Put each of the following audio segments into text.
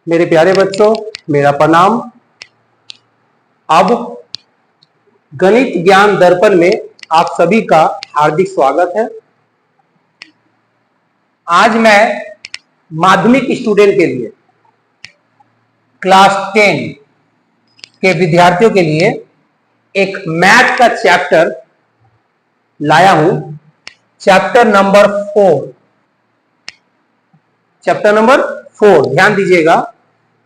मेरे प्यारे बच्चों, मेरा प्रणाम। अब गणित ज्ञान दर्पण में आप सभी का हार्दिक स्वागत है। आज मैं माध्यमिक स्टूडेंट के लिए, क्लास 10 के विद्यार्थियों के लिए एक मैथ का चैप्टर लाया हूं। चैप्टर नंबर 4, ध्यान दीजिएगा।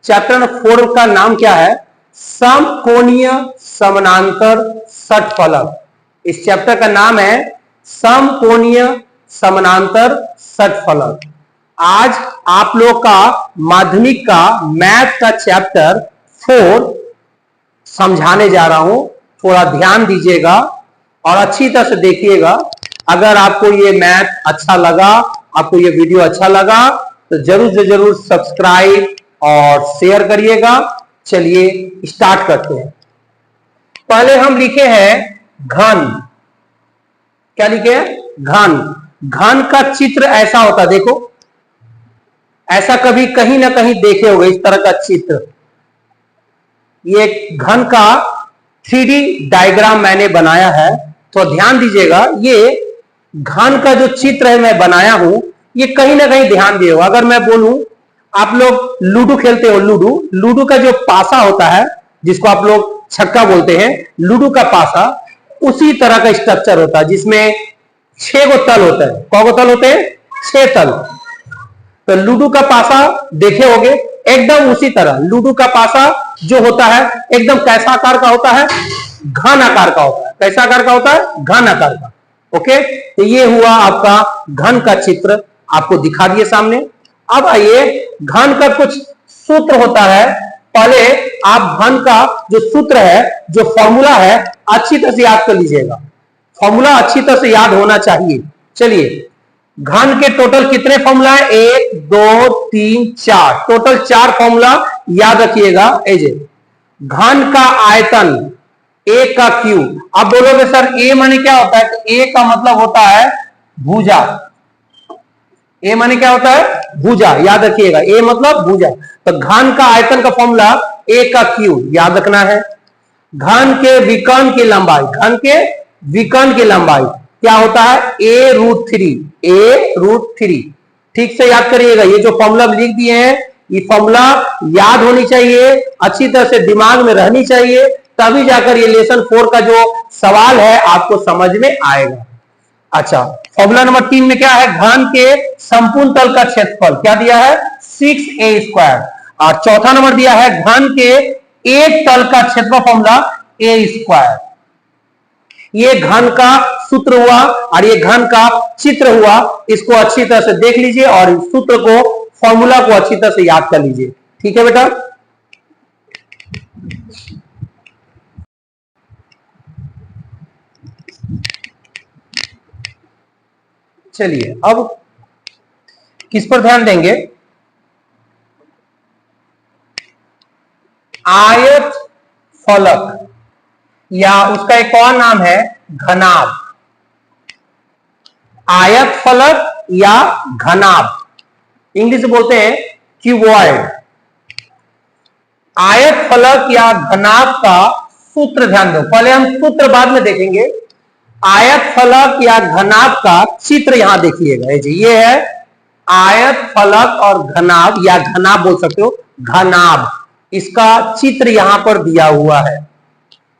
चैप्टर नंबर 4 का नाम क्या है? समकोणीय समानांतर षटफलक। इस चैप्टर का नाम है समकोणीय समानांतर षटफलक। आज आप लोग का माध्यमिक का मैथ का चैप्टर 4 समझाने जा रहा हूं। थोड़ा ध्यान दीजिएगा और अच्छी तरह से देखिएगा। अगर आपको ये मैथ अच्छा लगा, आपको ये वीडियो अच्छा लगा, तो जरूर से जरूर सब्सक्राइब और शेयर करिएगा। चलिए स्टार्ट करते हैं। पहले हम लिखे हैं घन। क्या लिखे हैं? घन। घन का चित्र ऐसा होता है, देखो ऐसा कभी कहीं ना कहीं देखे होंगे इस तरह का चित्र। ये घन का 3D डायग्राम मैंने बनाया है, तो ध्यान दीजिएगा। ये घन का जो चित्र है मैं बनाया हूं, ये कहीं ना कहीं ध्यान दिएगा। अगर मैं बोलूं, आप लोग लूडो खेलते हो, लूडो का जो पासा होता है, जिसको आप लोग छक्का बोलते हैं, लूडो का पासा उसी तरह का स्ट्रक्चर होता है, जिसमें 6 गो तल होता है। कौ गो तल होते हैं? 6 तल। तो लूडो का पासा देखे होंगे, एकदम उसी तरह लूडो का पासा जो होता है एकदम कैसा आकार का होता है? घन आकार का होता है। कैसा आकार का होता है? घन आकार का। ओके, तो ये हुआ आपका घन का चित्र, आपको दिखा दिए सामने। अब आइए, घन का कुछ सूत्र होता है। पहले आप घन का जो सूत्र है, जो फॉर्मूला है, अच्छी तरह से याद कर लीजिएगा। फॉर्मूला अच्छी तरह से याद होना चाहिए। चलिए, घन के टोटल कितने फॉर्मूला है? 1 2 3 4, टोटल 4 फॉर्मूला याद रखिएगा। घन का आयतन A का क्यूब। अब बोलोगे सर A माने क्या होता है? तो A का मतलब होता है भुजा। A माने क्या होता है? भुजा। याद रखिएगा, A मतलब भुजा। तो घन का आयतन का फॉर्मूला A का क्यूब याद रखना है। घन के विकर्ण की लंबाई, घन के विकर्ण की लंबाई क्या होता है? A√3। ठीक से याद करिएगा। ये जो फॉर्मूला लिख दिए हैं, ये फॉर्मूला याद होनी चाहिए, अच्छी तरह से दिमाग में रहनी चाहिए, तभी जाकर ये लेसन 4 का जो सवाल है आपको समझ में आएगा। अच्छा, फॉर्मूला नंबर 3 में क्या है? घन के संपूर्ण तल का क्षेत्रफल क्या दिया है? 6a²। और चौथा नंबर दिया है घन के एक तल का क्षेत्रफल, फॉर्मूला a²। ये घन का सूत्र हुआ और ये घन का चित्र हुआ। इसको अच्छी तरह से देख लीजिए और इस सूत्र को, फॉर्मूला को अच्छी तरह से याद कर लीजिए। ठीक है बेटा? चलिए, अब किस पर ध्यान देंगे? आयत फलक, या उसका एक और नाम है घनाभ। आयत फलक या घनाभ, इंग्लिश में बोलते हैं क्यूबॉइड। आयत फलक या घनाभ का सूत्र ध्यान दो। पहले हम सूत्र बाद में देखेंगे। आयत फलक या घनाभ का चित्र यहां देखिएगा जी। ये है आयत फलक और घनाभ, या घनाभ बोल सकते हो, घनाभ। इसका चित्र यहां पर दिया हुआ है।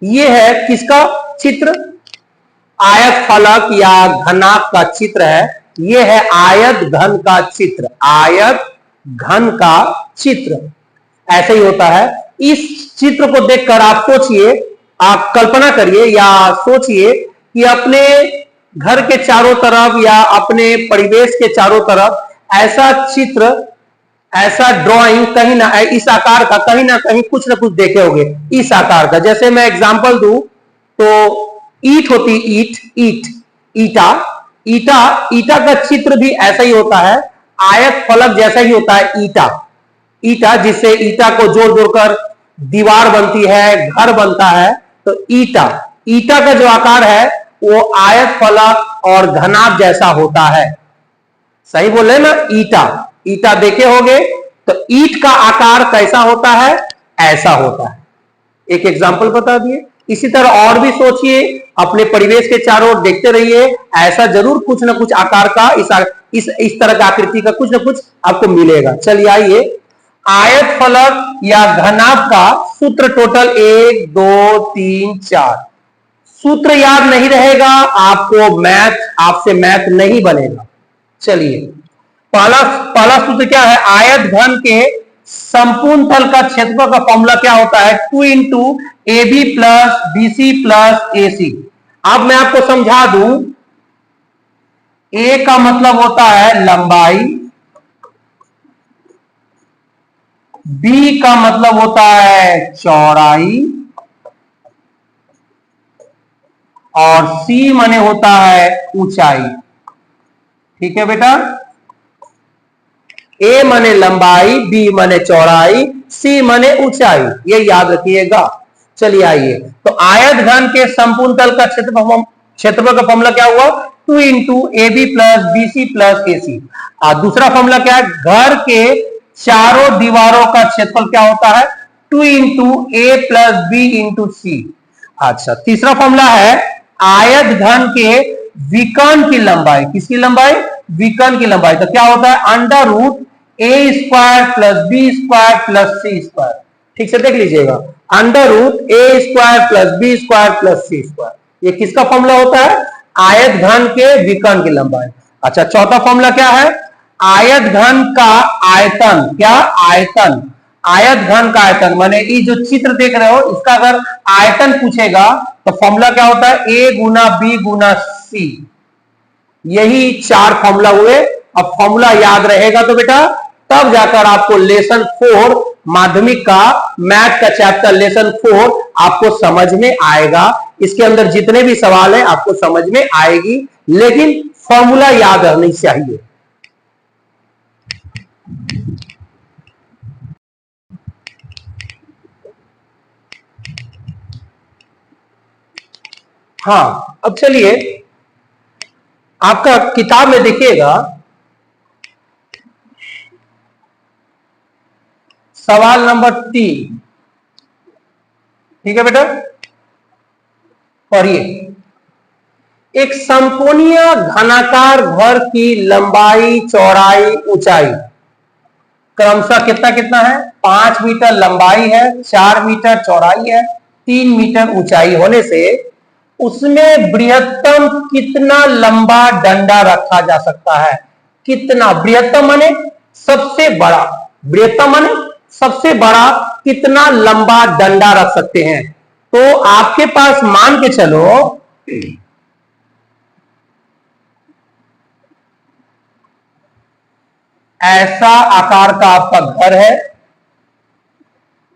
ये है किसका चित्र? आयत फलक या घनाभ का चित्र है। ये है आयत घन का चित्र। आयत घन का चित्र ऐसे ही होता है। इस चित्र को देखकर आप सोचिए, आप कल्पना करिए या सोचिए कि अपने घर के चारों तरफ या अपने परिवेश के चारों तरफ ऐसा चित्र, ऐसा ड्राइंग कहीं ना, इस आकार का कहीं ना कहीं कुछ ना कुछ देखे होंगे इस आकार का। जैसे मैं एग्जांपल दूं तो ईट होती, ईटा का चित्र भी ऐसा ही होता है। आयत फलक जैसा ही होता है ईटा, जिससे ईटा को जोड़ जोड़कर दीवार बनती है, घर बनता है। तो ईटा का जो आकार है वो आयत फलक और घनाभ जैसा होता है। सही बोले ना? ईटा देखे होंगे, तो ईंट का आकार कैसा होता है? ऐसा होता है। एक एग्जाम्पल बता दिए। इसी तरह और भी सोचिए, अपने परिवेश के चारों ओर देखते रहिए, ऐसा जरूर कुछ ना कुछ आकार का इस तरह का आकृति का कुछ ना कुछ आपको मिलेगा। चलिए आइए, आयत फलक या घनाभ का सूत्र टोटल 1 2 3 4। सूत्र याद नहीं रहेगा आपको, आपसे मैथ नहीं बनेगा। चलिए, पहला पहला सूत्र क्या है? आयत घन के संपूर्ण तल का क्षेत्रफल का फॉर्मूला क्या होता है? 2 into A B plus B C plus A C. अब मैं आपको समझा दूं, ए का मतलब होता है लंबाई, बी का मतलब होता है चौड़ाई, और सी माने होता है ऊंचाई। ठीक है बेटा, ए माने लंबाई, बी माने चौड़ाई, सी माने ऊंचाई, ये याद रखिएगा। चलिए आइए, तो आयत घन के संपूर्ण तल का क्षेत्रफल का फॉर्मूला क्या हुआ? 2 into A B plus B C plus A C. और दूसरा फॉर्मूला क्या है? घर के चारों दीवारों का क्षेत्रफल क्या होता है? 2 इंटू ए प्लस बी इंटू सी। अच्छा, तीसरा फॉर्मूला है आयत घन के विकर्ण की लंबाई। किसकी लंबाई? विकर्ण की लंबाई। तो क्या होता है? Under root A square plus B square plus C square. ठीक से देख लीजिएगा, under root A square plus B square plus C square. ये किसका फॉर्मूला होता है? आयत घन के विकर्ण की लंबाई। अच्छा, चौथा फॉर्मूला क्या है? आयत घन का आयतन। क्या? आयतन। आयत घन का आयतन माने ये जो चित्र देख रहे हो, इसका अगर आयतन पूछेगा तो फॉर्मूला क्या होता है? ए गुना बी गुना सी। यही 4 फॉर्मूला हुए। अब फॉर्मूला याद रहेगा तो बेटा तब जाकर आपको लेसन 4 माध्यमिक का मैथ का चैप्टर लेसन 4 आपको समझ में आएगा। इसके अंदर जितने भी सवाल हैं आपको समझ में आएगी, लेकिन फॉर्मूला याद रहनी चाहिए। हाँ, अब चलिए आपका किताब में देखिएगा, सवाल नंबर 3। ठीक है बेटा, पढ़िए। एक समकोणीय घनाकार घर की लंबाई चौड़ाई ऊंचाई क्रमशः कितना कितना है? 5 मीटर लंबाई है, 4 मीटर चौड़ाई है, 3 मीटर ऊंचाई होने से उसमें बृहत्तम कितना लंबा डंडा रखा जा सकता है? कितना? बृहत्तम माने सबसे बड़ा, बृहत्तम माने सबसे बड़ा, कितना लंबा डंडा रख सकते हैं? तो आपके पास मान के चलो ऐसा आकार का आपका घर है,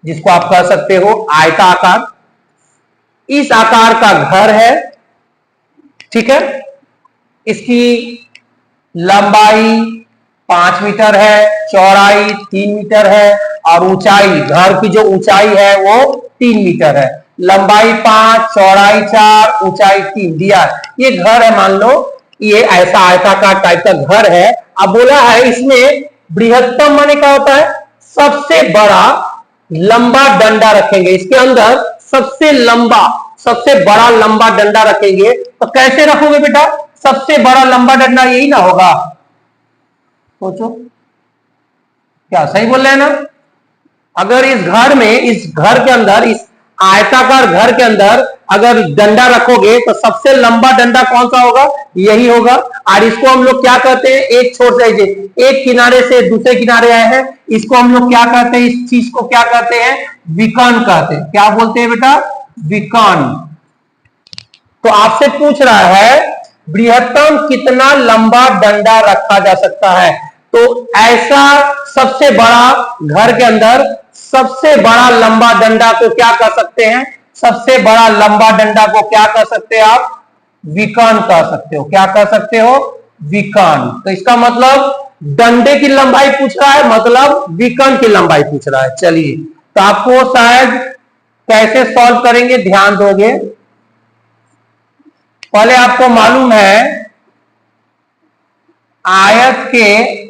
जिसको आप कह सकते हो आयताकार। इस आकार का घर है, ठीक है। इसकी लंबाई 5 मीटर है, चौड़ाई 3 मीटर है, और ऊंचाई, घर की जो ऊंचाई है वो 3 मीटर है। लंबाई 5, चौड़ाई 4, ऊंचाई 3 दिया है। ये घर है, मान लो ये ऐसा आयताकार टाइप का घर है। अब बोला है इसमें बृहत्तम माने क्या होता है? सबसे बड़ा लंबा डंडा रखेंगे, इसके अंदर सबसे बड़ा लंबा डंडा रखेंगे। तो कैसे रखोगे बेटा? सबसे बड़ा लंबा डंडा यही ना होगा? सोचो, क्या सही बोल रहे हैं ना? अगर इस घर के अंदर, इस आयताकार घर के अंदर अगर डंडा रखोगे तो सबसे लंबा डंडा कौन सा होगा? यही होगा। और इसको हम लोग क्या कहते हैं? एक छोर से एक किनारे से दूसरे किनारे आए हैं, इसको हम लोग क्या कहते हैं? इस चीज को क्या कहते हैं? विकर्ण कहते हैं। क्या बोलते हैं बेटा? विकर्ण। तो आपसे पूछ रहा है बृहत्तम कितना लंबा डंडा रखा जा सकता है? तो ऐसा सबसे बड़ा घर के अंदर सबसे बड़ा लंबा डंडा को क्या कह सकते हैं? सबसे बड़ा लंबा डंडा को क्या कह सकते हैं आप? विकर्ण कह सकते हो। क्या कह सकते हो? विकर्ण। तो इसका मतलब डंडे की लंबाई पूछ रहा है, मतलब विकर्ण की लंबाई पूछ रहा है। चलिए, तो आपको शायद कैसे सॉल्व करेंगे ध्यान दोगे। पहले आपको मालूम है आयत के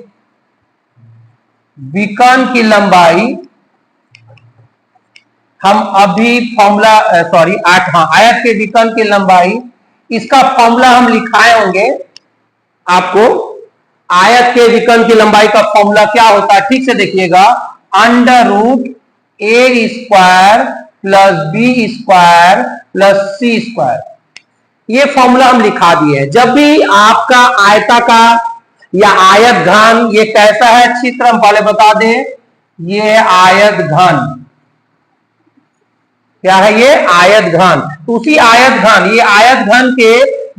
विकर्ण की लंबाई, हम अभी फॉर्मूला सॉरी आयत के विकर्ण की लंबाई, इसका फॉर्मूला हम लिखाए होंगे आपको। आयत के विकर्ण की लंबाई का फॉर्मूला क्या होता है, ठीक से देखिएगा, under root A square plus B square plus C square. ये फॉर्मूला हम लिखा दिए। जब भी आपका आयताकार या आयत घन, ये कैसा है चित्र हम पहले बता दें, ये आयत घन, क्या है ये आयत घन। तो उसी आयत घन, ये आयत घन के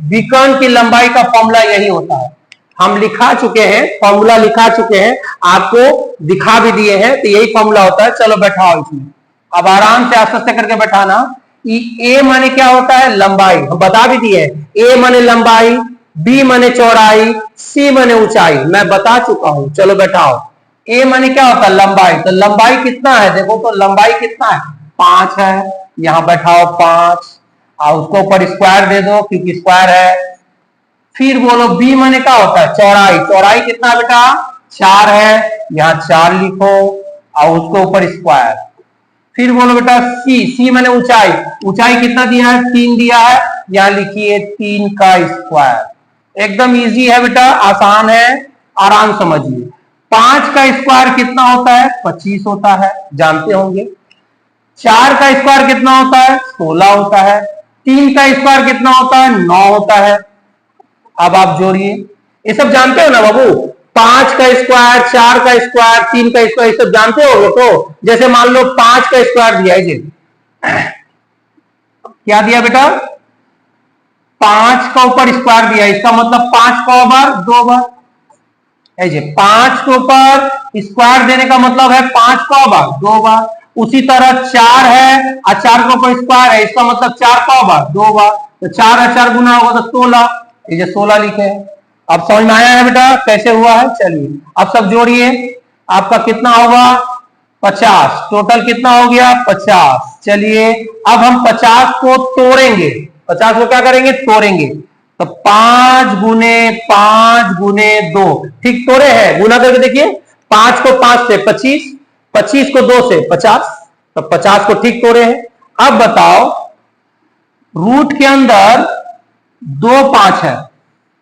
विकर्ण की लंबाई का फॉर्मूला यही होता है। हम लिखा चुके हैं, फॉर्मूला लिखा चुके हैं, आपको दिखा भी दिए हैं। तो यही फॉर्मूला होता है। चलो बैठाओ इसमें, अब आराम से आस्ते आस्ते करके बैठाना। ए माने क्या होता है, लंबाई, हम बता भी दिए। ए माने लंबाई, बी माने चौड़ाई, सी माने ऊंचाई, मैं बता चुका हूं। चलो बैठाओ। ए माने क्या होता है, लंबाई। तो लंबाई कितना है, देखो तो लंबाई कितना है, 5 है। यहां बैठाओ 5, और उसको ऊपर स्क्वायर दे दो क्योंकि स्क्वायर है। फिर बोलो बी माने क्या होता है, चौड़ाई। चौड़ाई कितना बेटा, 4 है, यहां 4 लिखो और उसको ऊपर स्क्वायर। फिर बोलो बेटा सी, सी माने ऊंचाई। ऊंचाई कितना दिया है, 3 दिया है, यहां लिखिए 3 का स्क्वायर। एकदम इजी है बेटा, आसान है, आराम समझिए। 5 का स्क्वायर कितना होता है, 25 होता है, जानते होंगे। 4 का स्क्वायर कितना होता है, 16 होता है। 3 का स्क्वायर कितना होता है, 9 होता है। अब आप जोड़िए, ये सब जानते हो ना बाबू। 5 का स्क्वायर, 4 का स्क्वायर, 3 का स्क्वायर, ये सब जानते हो। तो जैसे मान लो 5 का स्क्वायर दिया है जी, क्या दिया बेटा, 5 का ऊपर स्क्वायर दिया, इसका मतलब 5 का बार 2 बार, 5 के ऊपर स्क्वायर देने का मतलब है 5 का बार 2 बार। उसी तरह 4 है और 4 के ऊपर स्क्वायर है, इसका मतलब 4 का बार 2 बार। तो 4 और 4 गुना होगा तो 16, ये 16 लिखे हैं। अब समझ में आया है बेटा कैसे हुआ है। चलिए अब सब जोड़िए, आपका कितना होगा, 50। टोटल कितना हो गया, 50। चलिए अब हम 50 को तोड़ेंगे, 50 को क्या करेंगे, तोड़ेंगे। तो 5 गुने 5 गुने 2, ठीक तोड़े हैं, गुना करके देखिए। 5 को 5 से 25, 25 को 2 से 50, तो 50 को ठीक तोड़े हैं। अब बताओ रूट के अंदर 2 5 है,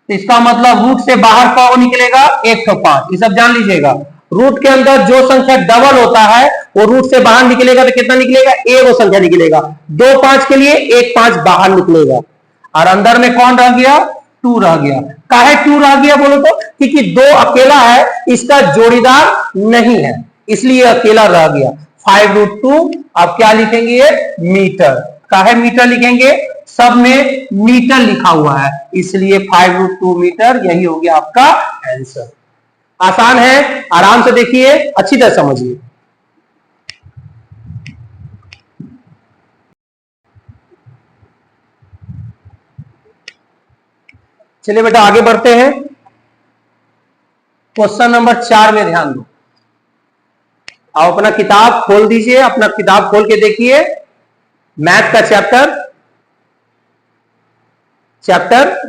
तो इसका मतलब रूट से बाहर कौन निकलेगा, 1 तो 5, ये सब जान लीजिएगा। रूट के अंदर जो संख्या डबल होता है वो रूट से बाहर निकलेगा तो कितना निकलेगा, एक वो संख्या निकलेगा। 2 5 के लिए 1 5 बाहर निकलेगा, और अंदर में कौन रह गया, 2 रह गया। काहे 2 रह गया बोलो तो, क्योंकि 2 अकेला है, इसका जोड़ीदार नहीं है, इसलिए अकेला रह गया। 5√2, आप क्या लिखेंगे, मीटर। काहे मीटर लिखेंगे, सब में मीटर लिखा हुआ है, इसलिए 5√2 मीटर, यही हो गया आपका आंसर। आसान है, आराम से देखिए, अच्छी तरह समझिए। चलिए बेटा आगे बढ़ते हैं। क्वेश्चन नंबर 4 में ध्यान दो। आप अपना किताब खोल दीजिए, अपना किताब खोल के देखिए, मैथ का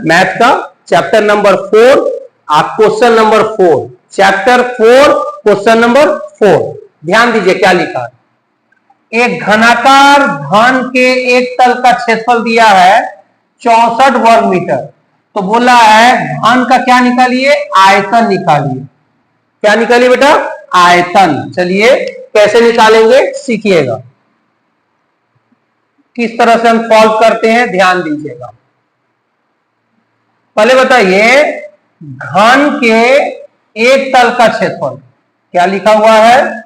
मैथ का चैप्टर नंबर 4, आप question number 4, chapter 4 question number 4। ध्यान दीजिए क्या लिखा है। एक घनाकार घन के एक तल का क्षेत्रफल दिया है 64 वर्ग मीटर। तो बोला है घन का क्या निकालिए, आयतन निकालिए। क्या निकालिए बेटा, आयतन। चलिए कैसे निकालेंगे सीखिएगा, किस तरह से हम सॉल्व करते हैं, ध्यान दीजिएगा। पहले बताइए, घन के एक तल का क्षेत्रफल क्या लिखा हुआ है,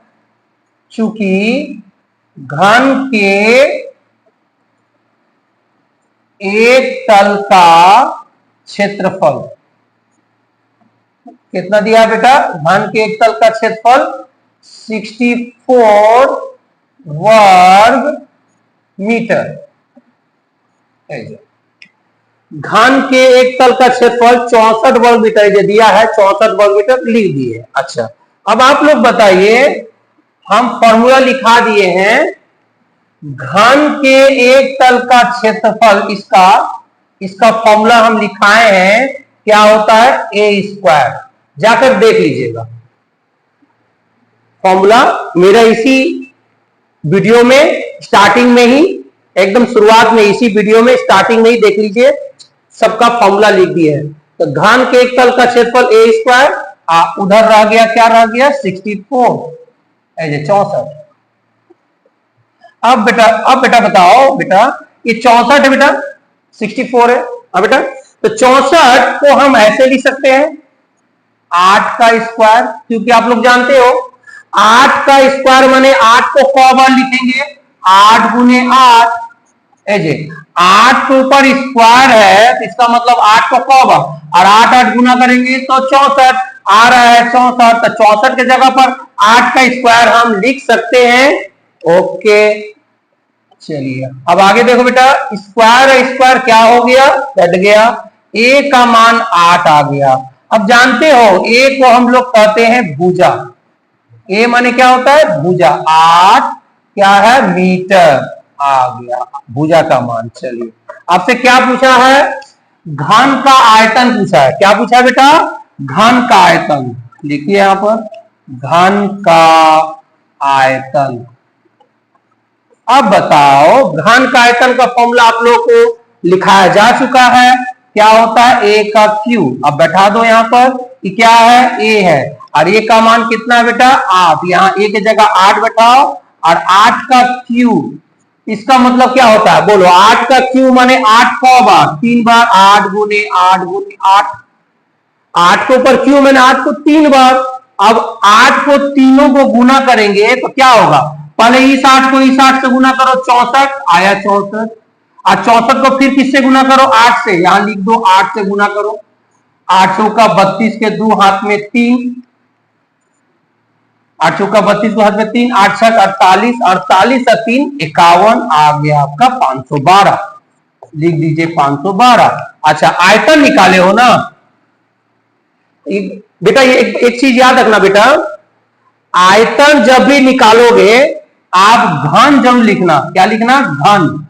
चूंकि घन के एक तल का क्षेत्रफल कितना दिया बेटा, घन के एक तल का क्षेत्रफल 64 वर्ग मीटर। घन के एक तल का क्षेत्रफल 64 वर्ग मीटर जो दिया है, 64 वर्ग मीटर लिख दिए। अच्छा अब आप लोग बताइए, हम फॉर्मूला लिखा दिए हैं, घन के एक तल का क्षेत्रफल, इसका फॉर्मूला हम लिखाए हैं, क्या होता है, a स्क्वायर। जाकर देख लीजिएगा, फॉर्मूला मेरा इसी वीडियो में स्टार्टिंग में ही, एकदम शुरुआत में इसी वीडियो में स्टार्टिंग में ही देख लीजिए, सबका फॉर्मूला लिख दिया है। तो घन के एक तल का क्षेत्रफल ए स्क्वायर, उधर रह गया, क्या रह गया 64, 64। अब बेटा बताओ बेटा, ये 64 है बेटा, 64 है। अब बेटा तो 64 को हम ऐसे लिख सकते हैं 8 का स्क्वायर, क्योंकि आप लोग जानते हो 8 का स्क्वायर माने 8 को क बार लिखेंगे, 8 गुने 8, 8 के ऊपर स्क्वायर है तो इसका मतलब 8 को क बार, और 8 8 गुना करेंगे तो 64 आ रहा है, 64। तो 64 के जगह पर 8 का स्क्वायर हम लिख सकते हैं। ओके चलिए अब आगे देखो बेटा, स्क्वायर स्क्वायर क्या हो गया, कट गया, ए का मान 8 आ गया। अब जानते हो ए को हम लोग कहते हैं भुजा, ए माने क्या होता है भुजा, 8 क्या है मीटर आ गया भुजा का मान। चलिए आपसे क्या पूछा है, घन का आयतन पूछा है, क्या पूछा है बेटा, घन का आयतन। लिखिए यहां पर घन का आयतन। अब बताओ घन का आयतन का फॉर्मूला आप लोगों को लिखाया जा चुका है, क्या होता है ए का क्यू। अब बैठा दो यहां पर कि क्या है ए है, और ए का मान कितना है बेटा 8, यहाँ ए की जगह 8 बैठाओ, और 8 का क्यू, इसका मतलब क्या होता है बोलो, 8 का क्यू माने 8 100 बार, 3 बार, 8 गुने 8 गुने 8, 8 के ऊपर क्यू मैंने 8 को 3 बार। अब 8 को तीनों को गुना करेंगे तो क्या होगा, पहले इस 8 को इस 8 से गुना करो, 64 आया 64, और 64 को फिर किससे गुना करो 8 से, यहां लिख दो 8 से गुना करो, 8 चौका 32 के 2 हाथ में 3, 8 चौका 32 को हाथ में 3, 8 छक 48, 48 और 3 51 आ गया आपका 512, लिख दीजिए 512। अच्छा आयतन निकाले हो ना बेटा, ये एक चीज याद रखना बेटा, आयतन जब भी निकालोगे आप घन जरूर लिखना, क्या लिखना घन।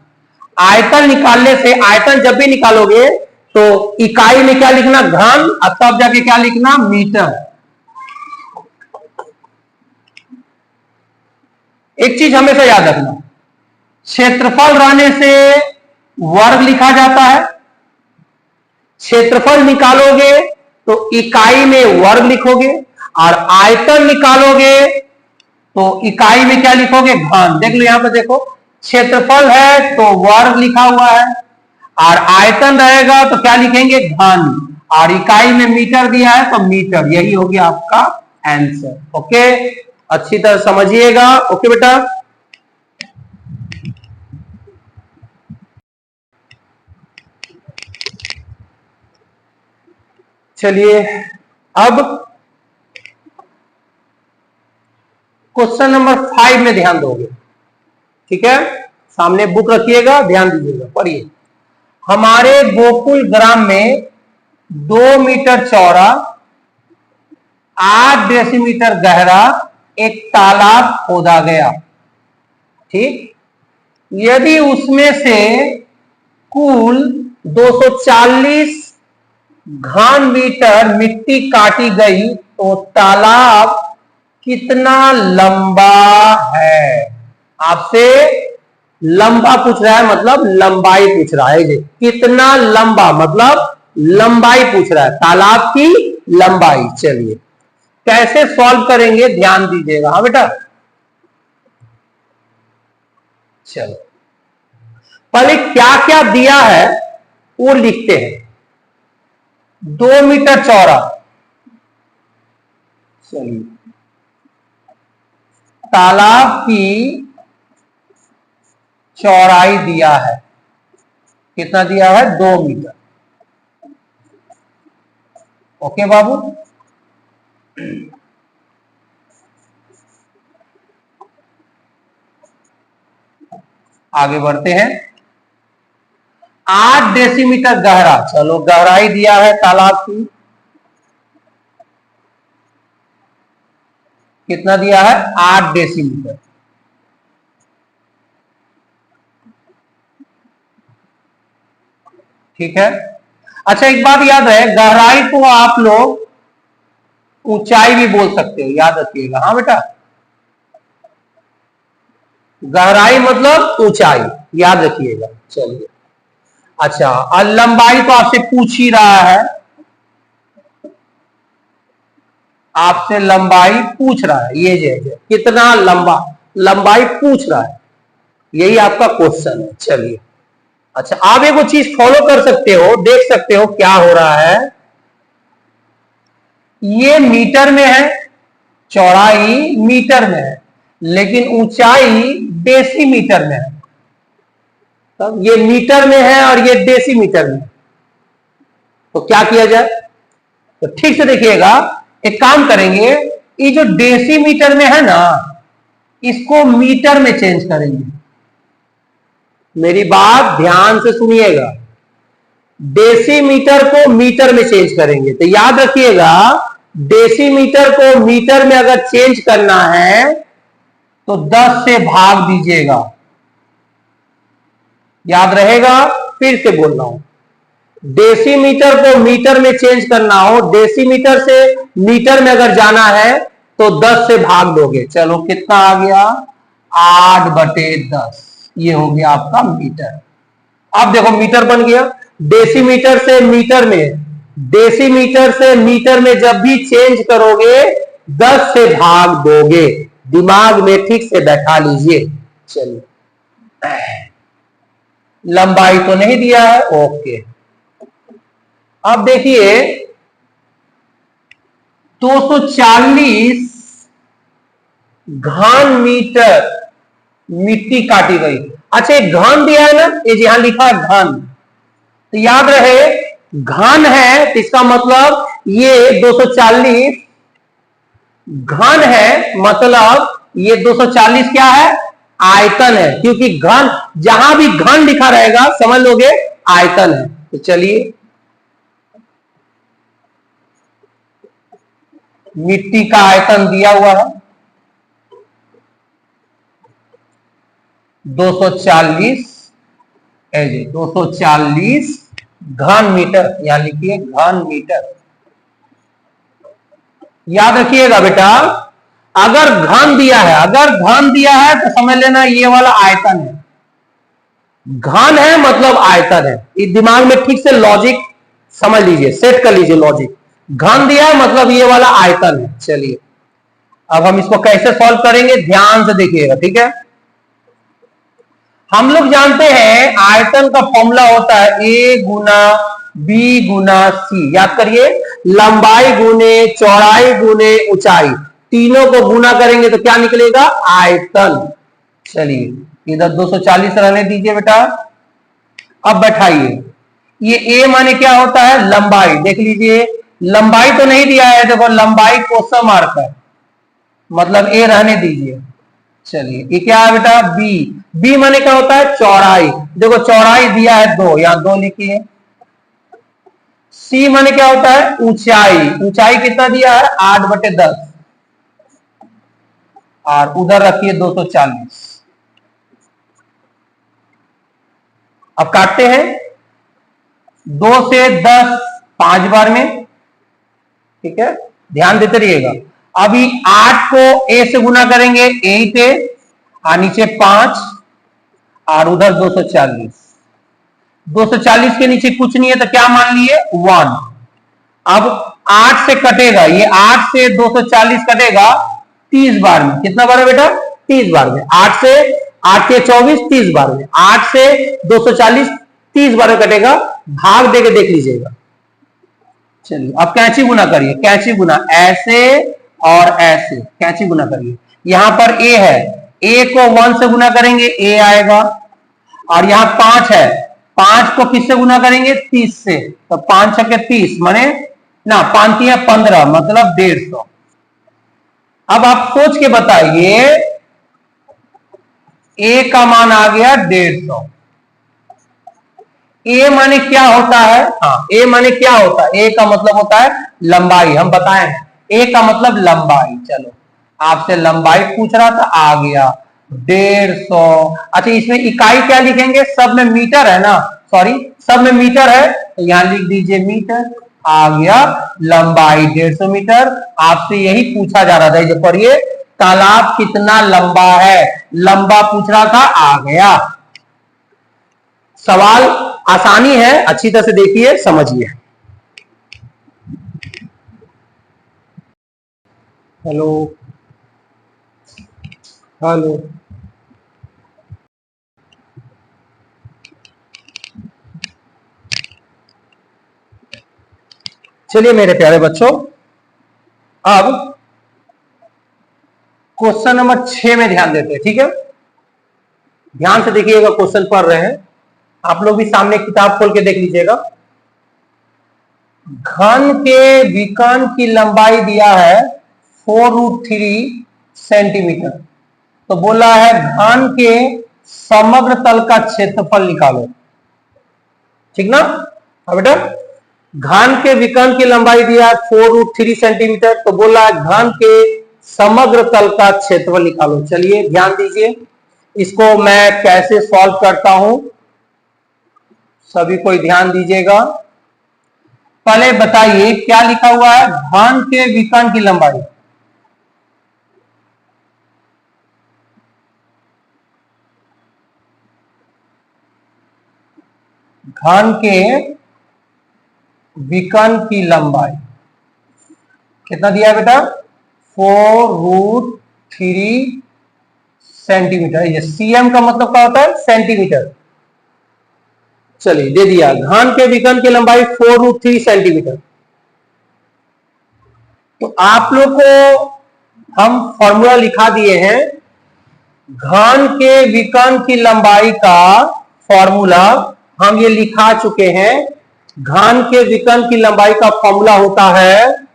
आयतन निकालने से, आयतन जब भी निकालोगे तो इकाई में क्या लिखना घन, और तब जाके क्या लिखना मीटर। एक चीज हमेशा याद रखना, क्षेत्रफल रहने से वर्ग लिखा जाता है, क्षेत्रफल निकालोगे तो इकाई में वर्ग लिखोगे, और आयतन निकालोगे तो इकाई में क्या लिखोगे घन। देख लो यहां पर देखो, क्षेत्रफल है तो वर्ग लिखा हुआ है, और आयतन रहेगा तो क्या लिखेंगे घन, और इकाई में मीटर दिया है तो मीटर, यही हो गया आपका आंसर। ओके अच्छी तरह समझिएगा। ओके बेटा चलिए अब क्वेश्चन नंबर 5 में ध्यान दोगे, ठीक है, सामने बुक रखिएगा, ध्यान दीजिएगा, पढ़िए। हमारे गोकुल ग्राम में 2 मीटर चौड़ा 8 डेसीमीटर गहरा एक तालाब खोदा गया, ठीक। यदि उसमें से कुल 240 घन मीटर मिट्टी काटी गई तो तालाब कितना लंबा है। आपसे लंबा पूछ रहा है, मतलब लंबाई पूछ रहा है, कितना लंबा मतलब लंबाई पूछ रहा है, तालाब की लंबाई। चलिए कैसे सॉल्व करेंगे ध्यान दीजिएगा। हाँ बेटा चलो पहले क्या क्या दिया है वो लिखते हैं। 2 मीटर चौड़ा, चलिए तालाब की चौड़ाई दिया है, कितना दिया है 2 मीटर। ओके बाबू आगे बढ़ते हैं। 8 डेसीमीटर गहरा, चलो गहराई दिया है तालाब की, कितना दिया है 8 डेसीमीटर। ठीक है, अच्छा एक बात याद है, गहराई को आप लोग ऊंचाई भी बोल सकते हो, याद रखिएगा। हाँ बेटा गहराई मतलब ऊंचाई, याद रखिएगा। चलिए, अच्छा, और लंबाई तो आपसे पूछ ही रहा है, आपसे लंबाई पूछ रहा है, ये जो कितना लंबा, लंबाई पूछ रहा है, यही आपका क्वेश्चन है। चलिए, अच्छा, आप एक वो चीज फॉलो कर सकते हो, देख सकते हो क्या हो रहा है। ये मीटर में है, चौड़ाई मीटर में है, लेकिन ऊंचाई डेसीमीटर में है। तब ये मीटर में है और ये डेसीमीटर में, तो क्या किया जाए? तो ठीक से देखिएगा, एक काम करेंगे, ये जो डेसीमीटर में है ना, इसको मीटर में चेंज करेंगे। मेरी बात ध्यान से सुनिएगा, डेसीमीटर को मीटर में चेंज करेंगे। तो याद रखिएगा, डेसीमीटर को मीटर में अगर चेंज करना है तो 10 से भाग दीजिएगा। याद रहेगा, फिर से बोल रहा हूं, डेसीमीटर को मीटर में चेंज करना हो, डेसीमीटर से मीटर में अगर जाना है तो 10 से भाग दोगे। चलो, कितना आ गया? 8/10, ये हो गया आपका मीटर। अब देखो, मीटर बन गया। डेसीमीटर से मीटर में, डेसीमीटर से मीटर में जब भी चेंज करोगे 10 से भाग दोगे। दिमाग में ठीक से बैठा लीजिए। चलिए, लंबाई तो नहीं दिया है, ओके। अब देखिए, 240 घन मीटर मिट्टी काटी गई। अच्छा, एक घन दिया है ना, ये यहां लिखा है घन, तो याद रहे घन है तो इसका मतलब ये 240 घन है, मतलब ये 240 क्या है? आयतन है, क्योंकि घन, जहां भी घन लिखा रहेगा समझ लोगे आयतन है। तो चलिए, मिट्टी का आयतन दिया हुआ है 240, 240 घन मीटर, यहां लिखिए घन मीटर। याद रखिएगा बेटा, अगर घन दिया है, अगर घन दिया है तो समझ लेना ये वाला आयतन है। घन है मतलब आयतन है। इस दिमाग में ठीक से लॉजिक समझ लीजिए, सेट कर लीजिए लॉजिक। घन दिया है मतलब ये वाला आयतन है। चलिए, अब हम इसको कैसे सॉल्व करेंगे, ध्यान से देखिएगा, ठीक है। हम लोग जानते हैं आयतन का फॉर्मूला होता है A Guna B Guna C। याद करिए, लंबाई गुने चौड़ाई गुने ऊंचाई, तीनों को गुना करेंगे तो क्या निकलेगा? आयतन। चलिए, इधर 240 रहने दीजिए बेटा। अब बैठाइए, ये A माने क्या होता है? लंबाई। देख लीजिए, लंबाई तो नहीं दिया है, देखो लंबाई क्वेश्चन मार्क है, मतलब A रहने दीजिए। चलिए, ये क्या है बेटा? बी माने क्या होता है? चौड़ाई। देखो चौड़ाई दिया है 2, यहां 2 लिखिए। सी माने क्या होता है? ऊंचाई। ऊंचाई कितना दिया है? 8/10, और उधर रखिए 240। अब काटते हैं, 2 से 10 5 बार में, ठीक है, ध्यान देते रहिएगा। अभी 8 को A से गुना करेंगे, 8 है, और नीचे 5, और उधर 240। 240 के नीचे कुछ नहीं है तो क्या मान लिए? 1। अब 8 से कटेगा, ये 8 से 240 कटेगा 30 बार में। कितना बार है बेटा? 30 बार में। 8 से 8 के 24, 30 बार में। 8 से 240 30 बार में कटेगा, भाग देके देख लीजिएगा। चलिए, अब कैंची गुना करिए, कैंची गुना, ऐसे और ऐसे कैंची गुना करिए। यहां पर A है, A को 1 से गुना करेंगे A आएगा, और यहां 5 है, 5 को किससे गुना करेंगे? 30 से, तो 5 छक्के 30 माने ना, 5 तिया 15, मतलब 150। अब आप सोच के बताइए, A का मान आ गया 150। ए माने क्या होता है? हाँ, ए माने क्या होता है? ए का मतलब होता है लंबाई, हम बताएं, ए का मतलब लंबाई। चलो, आपसे लंबाई पूछ रहा था, आ गया 150। अच्छा, इसमें इकाई क्या लिखेंगे? सब में मीटर है ना, सॉरी, सब में मीटर है, तो यहां लिख दीजिए मीटर। आ गया लंबाई 150 मीटर। आपसे यही पूछा जा रहा था, जो पढ़िए, तालाब कितना लंबा है, लंबा पूछ रहा था, आ गया। सवाल आसानी है, अच्छी तरह से देखिए, समझिए। हेलो हेलो, चलिए मेरे प्यारे बच्चों, अब क्वेश्चन नंबर 6 में ध्यान देते हैं, ठीक है। ध्यान से देखिएगा, क्वेश्चन पढ़ रहे हैं आप लोग भी, सामने किताब खोल के देख लीजिएगा। घन के विकर्ण की लंबाई दिया है 4√3 सेंटीमीटर। तो बोला है घन के समग्र तल का क्षेत्रफल निकालो, ठीक ना। अब बेटा, घन के विकर्ण की लंबाई दिया है 4√3 सेंटीमीटर, तो बोला है घन के समग्र तल का क्षेत्रफल निकालो। चलिए ध्यान दीजिए, इसको मैं कैसे सॉल्व करता हूं, सभी कोई ध्यान दीजिएगा। पहले बताइए क्या लिखा हुआ है, घन के विकर्ण की लंबाई। घन के विकर्ण की लंबाई कितना दिया है बेटा, 4√3 सेंटीमीटर। ये सीएम का मतलब क्या होता है, सेंटीमीटर। चलिए दे दिया, घन के विकर्ण की लंबाई 4√3 सेंटीमीटर। तो आप लोग को हम फॉर्मूला लिखा दिए हैं, घन के विकर्ण की लंबाई का फॉर्मूला हम ये लिखा चुके हैं। घन के विकर्ण की लंबाई का फॉर्मूला होता है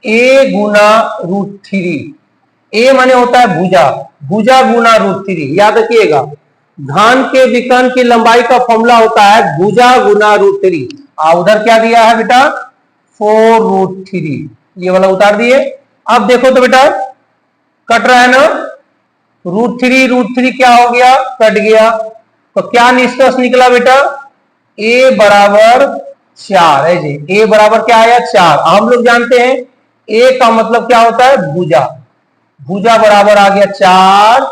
a गुना √3। ए माने होता है भुजा, भुजा गुना √3, याद रखिएगा। घन के विकर्ण की लंबाई का फॉर्मूला होता है भुजा गुना √3। उधर क्या दिया है बेटा, 4√3, ये वाला उतार दिए। अब देखो तो बेटा, कट रहा है ना, √3 क्या हो गया, कट गया। तो क्या निष्कर्ष निकला बेटा, a बराबर 4 है जी। a बराबर क्या आया, 4। हम लोग जानते हैं a का मतलब क्या होता है, भुजा। भुजा बराबर आ गया 4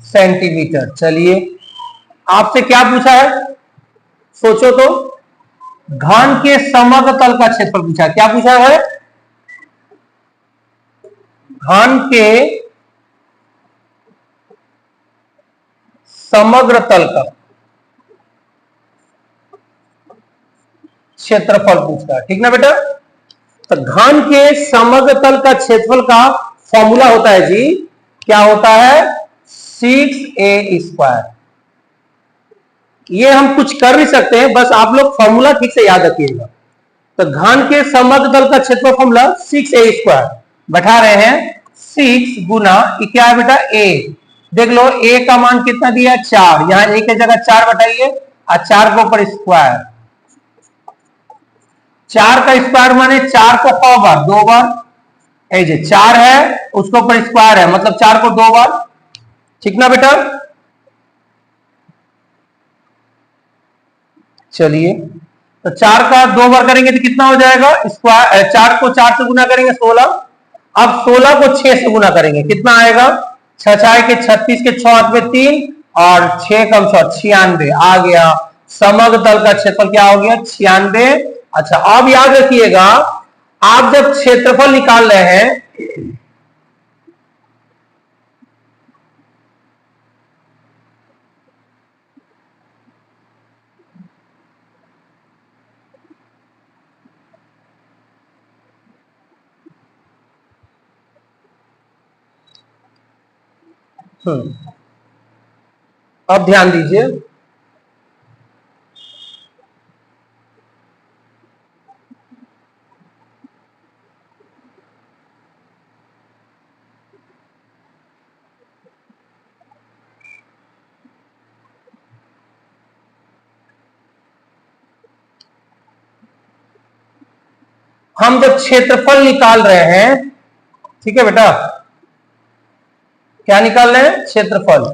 सेंटीमीटर। चलिए आपसे क्या पूछा है, सोचो तो, घन के समग्र तल का क्षेत्रफल पूछा है। क्या पूछा है, घन के समग्र तल का क्षेत्रफल पूछता है, ठीक ना बेटा। तो घन के समग्र तल का क्षेत्रफल का फॉर्मूला होता है जी, क्या होता है, 6a²। ये हम कुछ कर नहीं सकते हैं, बस आप लोग फॉर्मूला ठीक से याद रखिएगा। तो घन के समग्र तल का क्षेत्रफल फॉर्मूला 6a²। बैठा रहे हैं 6 गुना क्या है बेटा, a। देख लो a का मान कितना दिया, 4। यहां a की जगह 4 बैठाइए और 4 के ऊपर स्क्वायर। 4 का स्क्वायर माने 4 को 100 बार, 2 बार। ए जे 4 है, उसके ऊपर स्क्वायर है, मतलब 4 को 2 बार, ठीक ना बेटा। चलिए, तो 4 का 2 बार करेंगे तो कितना हो जाएगा, स्क्वायर। 4 को 4 से गुना करेंगे 16। अब 16 को 6 से गुना करेंगे, कितना आएगा, 6 6 के 36 के 6 हाथ में 3 और 6 कम 6 96 आ गया। समग्र तल का क्षेत्रफल क्या हो गया, 96। अच्छा अब याद रखिएगा, आप जब क्षेत्रफल निकाल रहे हैं, अब ध्यान दीजिए, हम जब क्षेत्रफल निकाल रहे हैं, ठीक है बेटा, क्या निकाल रहे हैं, क्षेत्रफल।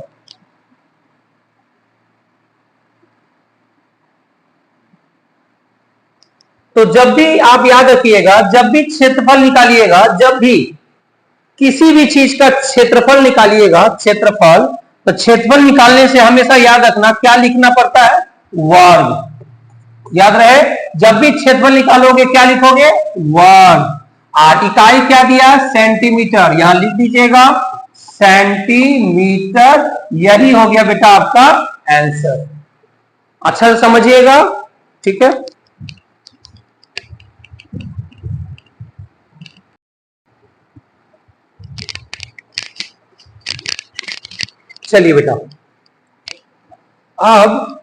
तो जब भी आप याद रखिएगा, जब भी क्षेत्रफल निकालिएगा, जब भी, किसी भी चीज का क्षेत्रफल निकालिएगा, क्षेत्रफल, तो क्षेत्रफल निकालने से हमेशा याद रखना क्या लिखना पड़ता है, वर्ग। याद रहे, जब भी क्षेत्रफल निकालोगे क्या लिखोगे, वर्ग। और इकाई क्या दिया, सेंटीमीटर, यहां लिख दीजिएगा सेंटीमीटर। यही हो गया बेटा आपका आंसर। अच्छा से समझिएगा, ठीक है। चलिए बेटा, अब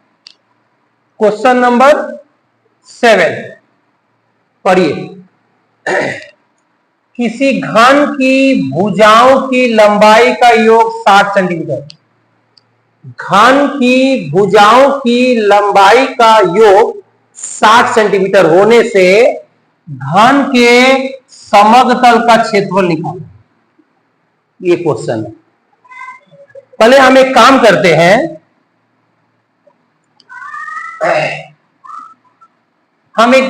क्वेश्चन नंबर 7 पढ़िए। किसी घन की भुजाओं की लंबाई का योग 60 सेंटीमीटर। घन की भुजाओं की लंबाई का योग 60 सेंटीमीटर होने से घन के समग्र तल का क्षेत्रफल निकालो। ये क्वेश्चन है। पहले हम एक काम करते हैं, हम एक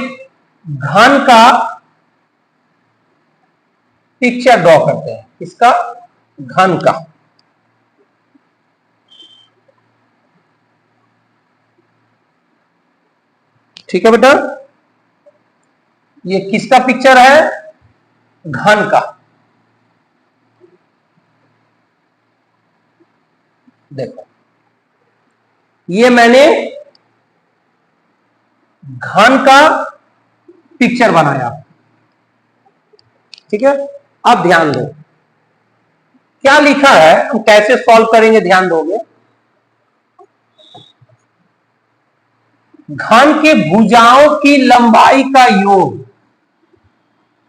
घन का पिक्चर ड्रॉ करते हैं। इसका घन का, ठीक है बेटा। ये किसका पिक्चर है, घन का। देखो, ये मैंने घन का पिक्चर बनाया, ठीक है। अब ध्यान दो क्या लिखा है, हम कैसे सॉल्व करेंगे, ध्यान दोगे। घन के भुजाओं की लंबाई का योग,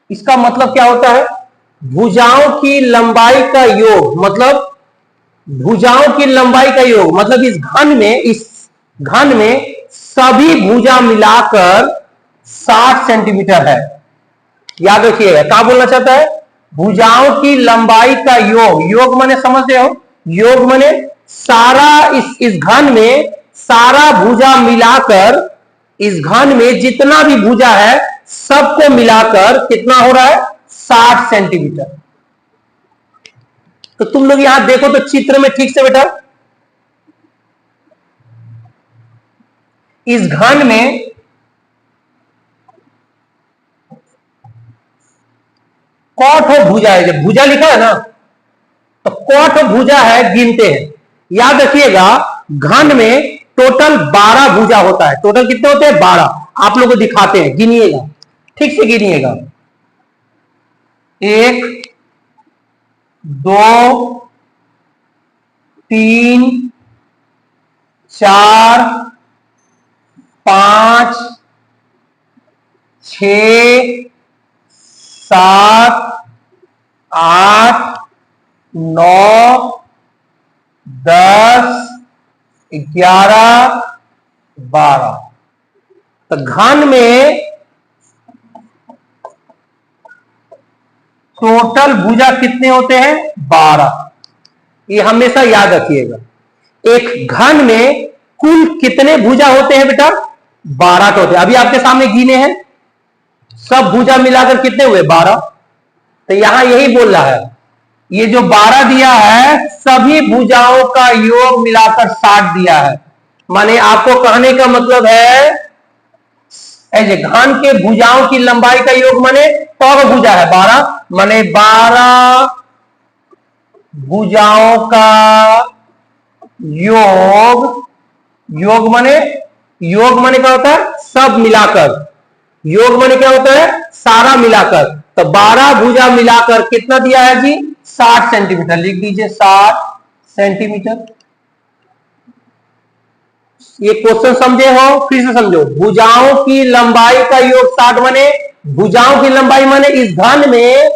इसका मतलब क्या होता है, भुजाओं की लंबाई का योग मतलब, भुजाओं की लंबाई का योग मतलब इस घन में सभी भुजा मिलाकर 60 सेंटीमीटर है। याद रखिएगा, क्या बोलना चाहता है, भुजाओं की लंबाई का योग, योग माने समझते हो, योग माने सारा इस घन में सारा भुजा मिलाकर, इस घन में जितना भी भुजा है सबको मिलाकर कितना हो रहा है, 60 सेंटीमीटर। तो तुम लोग यहां देखो तो चित्र में ठीक से बेटा, इस घन में कौठ भुजा है, जब भुजा लिखा है ना तो कौठ भुजा है, गिनते हैं। याद रखिएगा, घन में टोटल 12 भुजा होता है। टोटल कितने होते हैं, 12। आप लोगों को दिखाते हैं, गिनिएगा, ठीक से गिनिएगा। 1 2 3 4 5 6 7 8 9 10 11 12। तो घन में टोटल भुजा कितने होते हैं, 12। ये हमेशा याद रखिएगा। एक घन में कुल कितने भुजा होते हैं बेटा, 12 होते हैं। अभी आपके सामने गिने हैं, सब भुजा मिलाकर कितने हुए, 12। तो यहां यही बोल रहा है, ये जो 12 दिया है सभी भुजाओं का योग मिलाकर 60 दिया है। माने आपको कहने का मतलब है, ऐसे घन के भुजाओं की लंबाई का योग माने कौ भुजा है, 12, माने 12 भुजाओं का योग, योग माने क्या होता है, सब मिलाकर। योग माने क्या होता है, सारा मिलाकर। तो 12 भुजा मिलाकर कितना दिया है जी, 60 सेंटीमीटर। लिख दीजिए 60 सेंटीमीटर। ये क्वेश्चन समझे हो, फिर से समझो। भुजाओं की लंबाई का योग 60 माने, भुजाओं की लंबाई माने इस घन में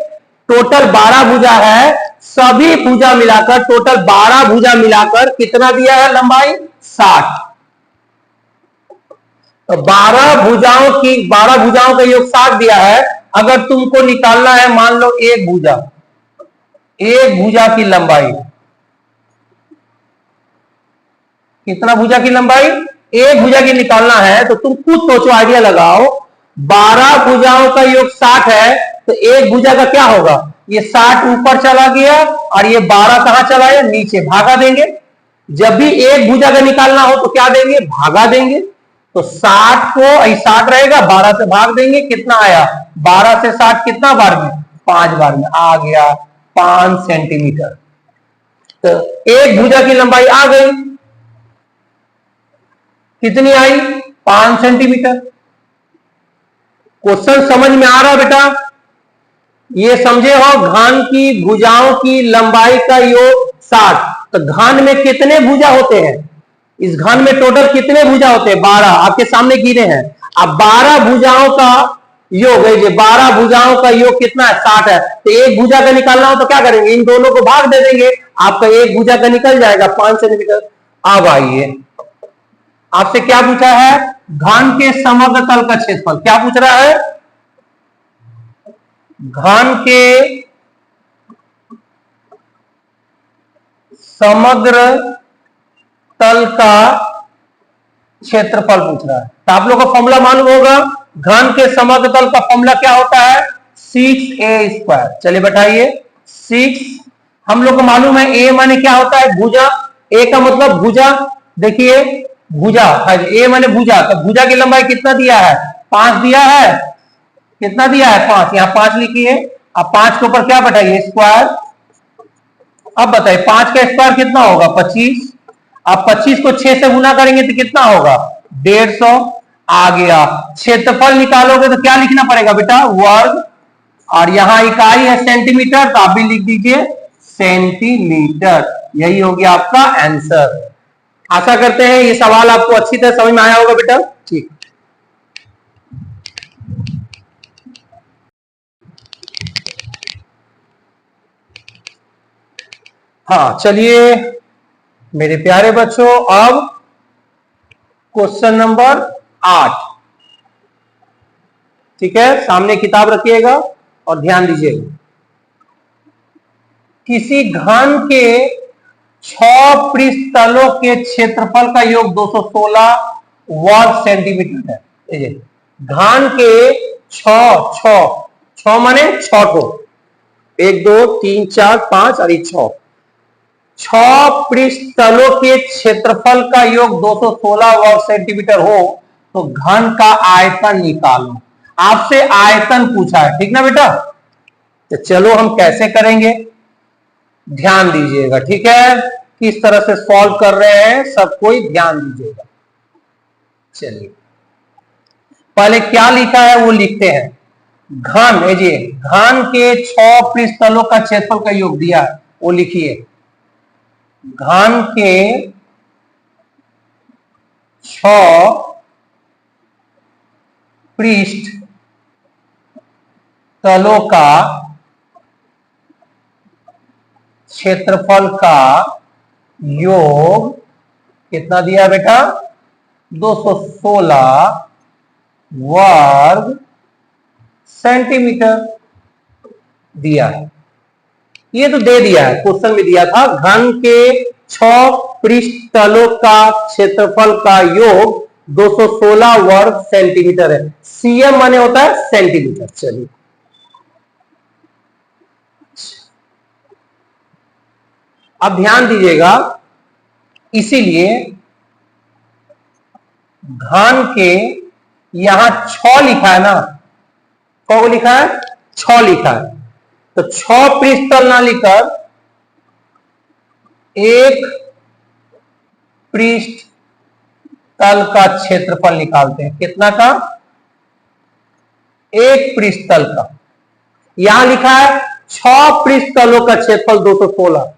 टोटल 12 भुजा है, सभी भुजा मिलाकर टोटल 12 भुजा मिलाकर कितना दिया है लंबाई, 60। तो 12 भुजाओं का योग 60 दिया है। अगर तुमको निकालना है, मान लो एक भुजा की लंबाई, कितना भुजा की लंबाई, एक भुजा की निकालना है, तो तुम खुद सोचो, आइडिया लगाओ। 12 भुजाओं का योग 60 है, तो एक भुजा का क्या होगा, ये 60 ऊपर चला गया और ये 12 कहां चला गया, नीचे, भागा देंगे। जब भी एक भुजा का निकालना हो तो क्या देंगे, भागा देंगे। तो 60 को 60 रहेगा, 12 से भाग देंगे, कितना आया, 12 से 60 कितना बार में, 5 बार में, आ गया 5 सेंटीमीटर। तो एक भुजा की लंबाई आ गई, कितनी आई, 5 सेंटीमीटर। क्वेश्चन समझ में आ रहा बेटा, ये समझे हो, घन की भुजाओं की लंबाई का योग 60। तो घन में कितने भुजा होते हैं, इस घन में टोटल कितने भुजा होते हैं, 12, आपके सामने गिने हैं। अब 12 भुजाओं का योग है, 12 भुजाओं का योग कितना है, 60 है। तो एक भुजा का निकालना हो तो क्या करेंगे, इन दोनों को भाग दे देंगे, आपका एक भुजा का निकल जाएगा 5 सेंटीमीटर। अब आइए, आपसे क्या पूछा है, घन के समग्र तल का क्षेत्रफल, क्या पूछ रहा है, घन के समग्र तल का क्षेत्रफल पूछ रहा है। तो आप लोग को फॉर्मूला मालूम होगा, घन के समग्र तल का फॉर्मूला क्या होता है, 6a²। चलिए बैठाइए, 6, हम लोग को मालूम है a माने क्या होता है, भुजा, a का मतलब भुजा, देखिए भुजा, a माने भुजा, तो भुजा की लंबाई कितना दिया है, 5 दिया है, कितना दिया है, 5, यहां 5 लिखिए। अब 5 के ऊपर क्या बैठाइए, स्क्वायर। अब बताइए 5 का स्क्वायर कितना होगा, 25। अब 25 को 6 से गुना करेंगे तो कितना होगा, 150। आ गया, क्षेत्रफल निकालोगे तो क्या लिखना पड़ेगा बेटा, वर्ग, और यहां इकाई है सेंटीमीटर, तो आप भी लिख दीजिए सेंटीमीटर। यही हो गया आपका आंसर। आशा करते हैं ये सवाल आपको अच्छी तरह समझ में आया होगा बेटा, ठीक। हाँ चलिए मेरे प्यारे बच्चों, अब क्वेश्चन नंबर 8, ठीक है, सामने किताब रखिएगा और ध्यान दीजिएगा। किसी घन के 6 पृष्ठ तलों के क्षेत्रफल का योग 216 वर्ग सेंटीमीटर है। घन के 6 माने 6 को, 1 2 3 4 5 और 6 पृष्ठ तलों के क्षेत्रफल का योग 216 वर्ग सेंटीमीटर हो तो घन का आयतन निकालो। आपसे आयतन पूछा है, ठीक ना बेटा। तो चलो हम कैसे करेंगे, ध्यान दीजिएगा, ठीक है, किस तरह से सॉल्व कर रहे हैं सब कोई ध्यान दीजिएगा। चलिए पहले क्या लिखा है वो लिखते हैं। घन, घन के 6 पृष्ठ तलों का क्षेत्रफल का योग दिया है, वो लिखिए। घन के 6 पृष्ठ तलों का क्षेत्रफल का योग कितना दिया बेटा, 216 वर्ग सेंटीमीटर दिया है। ये तो दे दिया है, क्वेश्चन में दिया था, घन के 6 पृष्ठ तलों का क्षेत्रफल का योग 216 वर्ग सेंटीमीटर है। सीएम माने होता है सेंटीमीटर। चलिए अब ध्यान दीजिएगा, इसीलिए घन के यहां 6 लिखा है ना, कौ लिखा है, 6 लिखा है, तो 6 पृष्ठ तल ना लिखकर 1 पृष्ठ तल का क्षेत्रफल निकालते हैं। कितना का, 1 पृष्ठ तल का। यहां लिखा है 6 पृष्ठ तलों का क्षेत्रफल 216।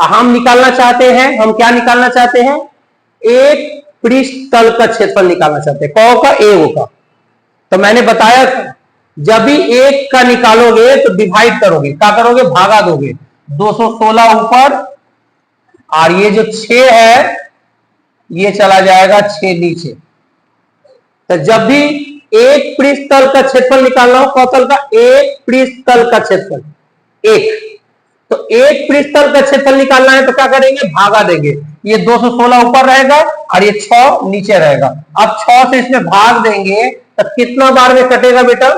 हम निकालना चाहते हैं, हम क्या निकालना चाहते हैं, 1 पृष्ठ तल का क्षेत्रफल निकालना चाहते हैं, कौ का, ए का। तो मैंने बताया जब भी 1 का निकालोगे तो डिवाइड करोगे, क्या करोगे, भागा दोगे, 216 ऊपर, और ये जो 6 है ये चला जाएगा 6 नीचे। तो जब भी 1 पृष्ठ तल का क्षेत्रफल निकालना हो, कौतल का, 1 पृष्ठ तल का क्षेत्रफल 1, तो 1 पृष्ठ तल का क्षेत्रफल निकालना है तो क्या करेंगे, भागा देंगे, ये 216 ऊपर रहेगा और ये 6 नीचे रहेगा। अब 6 से इसमें भाग देंगे तो कितना बार में कटेगा बेटा,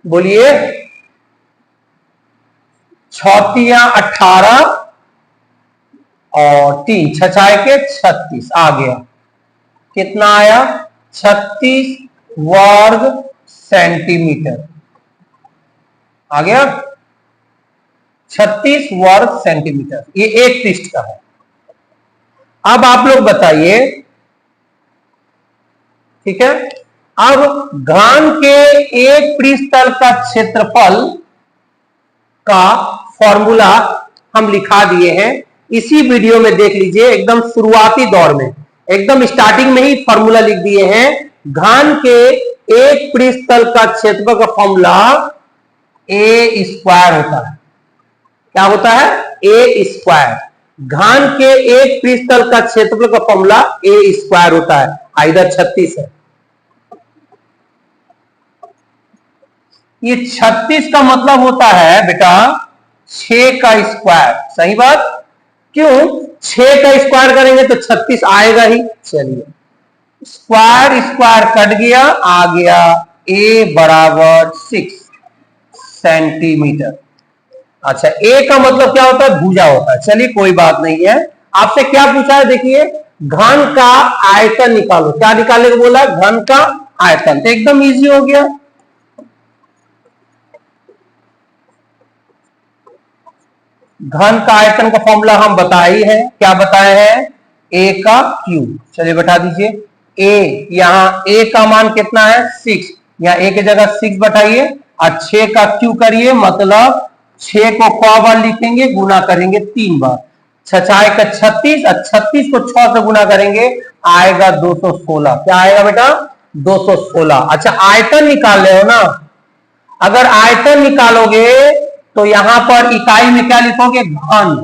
बोलिए, 6 18 और 3 6 के 36 आ गया। कितना आया? 36 वर्ग सेंटीमीटर आ गया। 36 वर्ग सेंटीमीटर, ये एक पृष्ठ का है। अब आप लोग बताइए, ठीक है, अब घन के एक पृष्ठ तल का क्षेत्रफल का फॉर्मूला हम लिखा दिए हैं, इसी वीडियो में देख लीजिए। एकदम शुरुआती दौर में, एकदम स्टार्टिंग में ही फॉर्मूला लिख दिए हैं। घन के एक पृष्ठ तल का क्षेत्रफल का फॉर्मूला ए स्क्वायर होता है। क्या होता है? ए स्क्वायर। घन के एक पृष्ठ तल का क्षेत्रफल का फॉर्मूला ए स्क्वायर होता है। इधर 36 है, ये 36 का मतलब होता है बेटा 6 का स्क्वायर। सही बात। क्यों? 6 का स्क्वायर करेंगे तो 36 आएगा ही। चलिए, स्क्वायर स्क्वायर कट गया, आ गया a बराबर 6 सेंटीमीटर। अच्छा, a का मतलब क्या होता है? भुजा होता है। चलिए, कोई बात नहीं है। आपसे क्या पूछा है? देखिए, घन का आयतन निकालो। क्या निकालने को बोला? घन का आयतन। तो एकदम इजी हो गया। घन का आयतन का फॉर्मूला हम बताए हैं। क्या बताए हैं? a का क्यूब। चलिए बैठा दीजिए। a, यहां a का मान कितना है? 6। यहां a की जगह 6 बैठाइए और 6 का क्यूब करिए, मतलब 6 को क बार लिखेंगे, गुना करेंगे 3 बार। 6 का 36 और 36 को 6 से गुना करेंगे, आएगा 216। क्या आएगा बेटा? 216। अच्छा, आयतन निकाल रहे हो ना? अगर आयतन निकालोगे तो यहां पर इकाई में क्या लिखोगे? घन।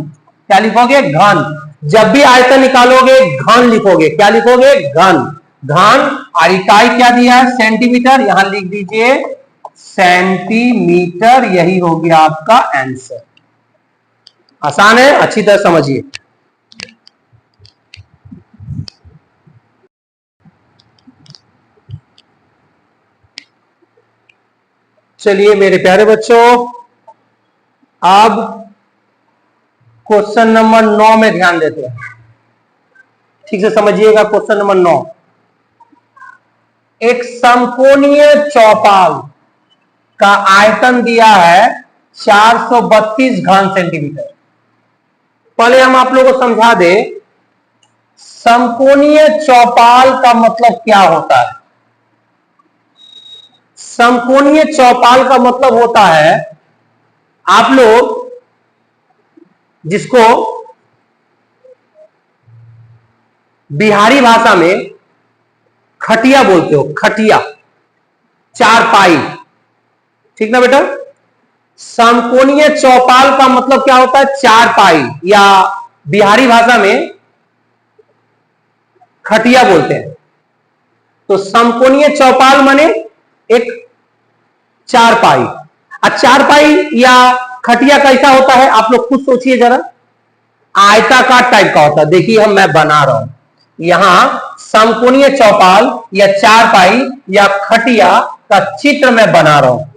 क्या लिखोगे? घन। जब भी आयतन निकालोगे घन लिखोगे। क्या लिखोगे? घन। घन। और इकाई क्या दिया है? सेंटीमीटर। यहां लिख दीजिए सेंटीमीटर। यही हो गया आपका आंसर। आसान है, अच्छी तरह समझिए। चलिए मेरे प्यारे बच्चों, अब क्वेश्चन नंबर 9 में ध्यान देते हैं। ठीक से समझिएगा। क्वेश्चन नंबर 9, एक समकोणीय चौपाल का आयतन दिया है 432 घन सेंटीमीटर। पहले हम आप लोगों को समझा दे, समकोणीय चौपाल का मतलब क्या होता है। समकोणीय चौपाल का मतलब होता है, आप लोग जिसको बिहारी भाषा में खटिया बोलते हो, खटिया, चारपाई। ठीक ना बेटा? समकोणीय चौपाल का मतलब क्या होता है? चारपाई, या बिहारी भाषा में खटिया बोलते हैं। तो समकोणीय चौपाल माने एक चारपाई। और चारपाई या खटिया कैसा होता है? आप लोग खुद सोचिए जरा। आयताकार टाइप का होता है। देखिए, मैं बना रहा हूं यहां समकोणीय चौपाल या चारपाई या खटिया का चित्र मैं बना रहा हूं।